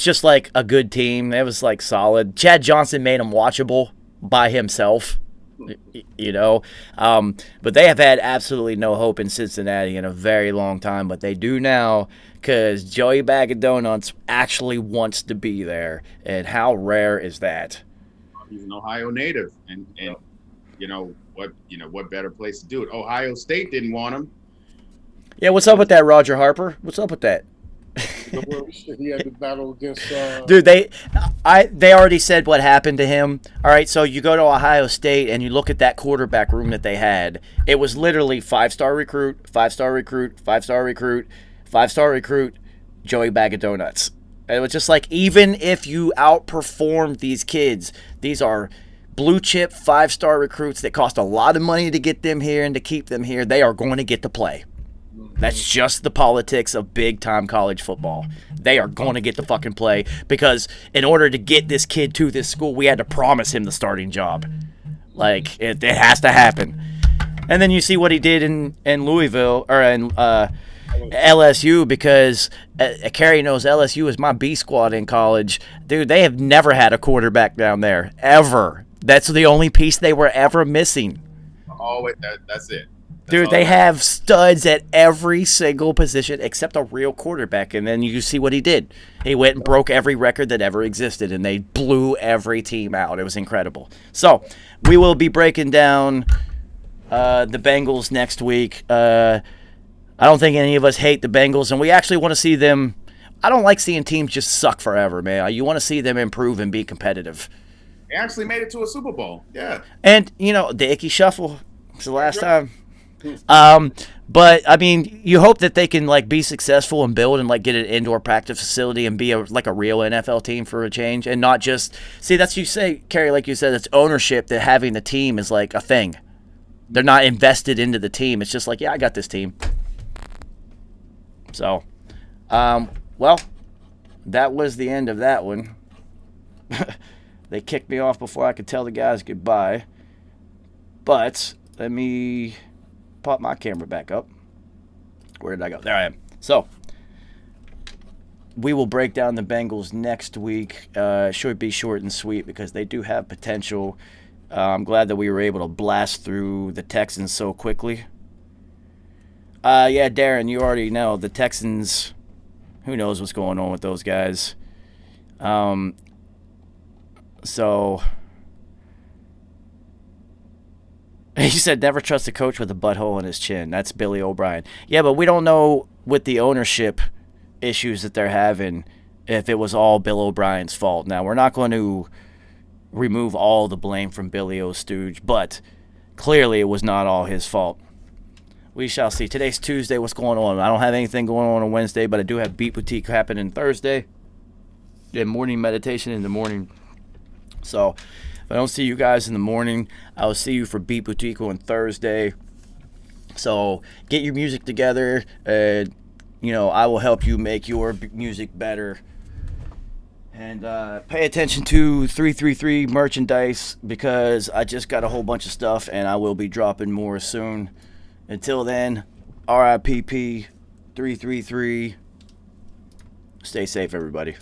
just like a good team. It was like solid. Chad Johnson made him watchable by himself. But they have had absolutely no hope in Cincinnati in a very long time, but they do now because Joey Bag of Donuts actually wants to be there, and how rare is that? He's an Ohio native, and what better place to do it? Ohio State didn't want him. Yeah, what's up with that, Roger Harper? What's up with that? He had to battle against. Dude, they already said what happened to him. All right, so you go to Ohio State and you look at that quarterback room that they had. It was literally 5-star recruit, 5-star recruit, 5-star recruit, 5-star recruit, Joey Bag of Donuts. And it was just like, even if you outperformed these kids, these are blue chip 5-star recruits that cost a lot of money to get them here and to keep them here. They are going to get to play. That's just the politics of big-time college football. They are going to get the fucking play because in order to get this kid to this school, we had to promise him the starting job. Like, it has to happen. And then you see what he did in Louisville or in LSU because Carrie knows LSU is my B squad in college. Dude, they have never had a quarterback down there, ever. That's the only piece they were ever missing. Oh, that's it. Dude, they have studs at every single position except a real quarterback. And then you see what he did. He went and broke every record that ever existed, and they blew every team out. It was incredible. So, we will be breaking down the Bengals next week. I don't think any of us hate the Bengals, and we actually want to see them. I don't like seeing teams just suck forever, man. You want to see them improve and be competitive. They actually made it to a Super Bowl. Yeah. And, the Icky Shuffle. It's the last time. But I mean, you hope that they can be successful and build and get an indoor practice facility and be a real NFL team for a change, and not just see. That's you say, Kerry, like you said, it's ownership that having the team is a thing. They're not invested into the team. It's just yeah, I got this team. So, well, that was the end of that one. They kicked me off before I could tell the guys goodbye. But let me pop my camera back up. Where did I go? There I am. So, we will break down the Bengals next week. Should be short and sweet because they do have potential. I'm glad that we were able to blast through the Texans so quickly. Yeah, Darren, you already know the Texans. Who knows what's going on with those guys? So. He said, never trust a coach with a butthole in his chin. That's Billy O'Brien. Yeah, but we don't know with the ownership issues that they're having if it was all Bill O'Brien's fault. Now, we're not going to remove all the blame from Billy O'Stooge, but clearly it was not all his fault. We shall see. Today's Tuesday. What's going on? I don't have anything going on Wednesday, but I do have Beat Boutique happening Thursday. Yeah, morning meditation in the morning. So, if I don't see you guys in the morning, I will see you for Beat Boutique on Thursday. So get your music together. I will help you make your music better. And pay attention to 333 merchandise because I just got a whole bunch of stuff and I will be dropping more soon. Until then, RIPP 333. Stay safe, everybody.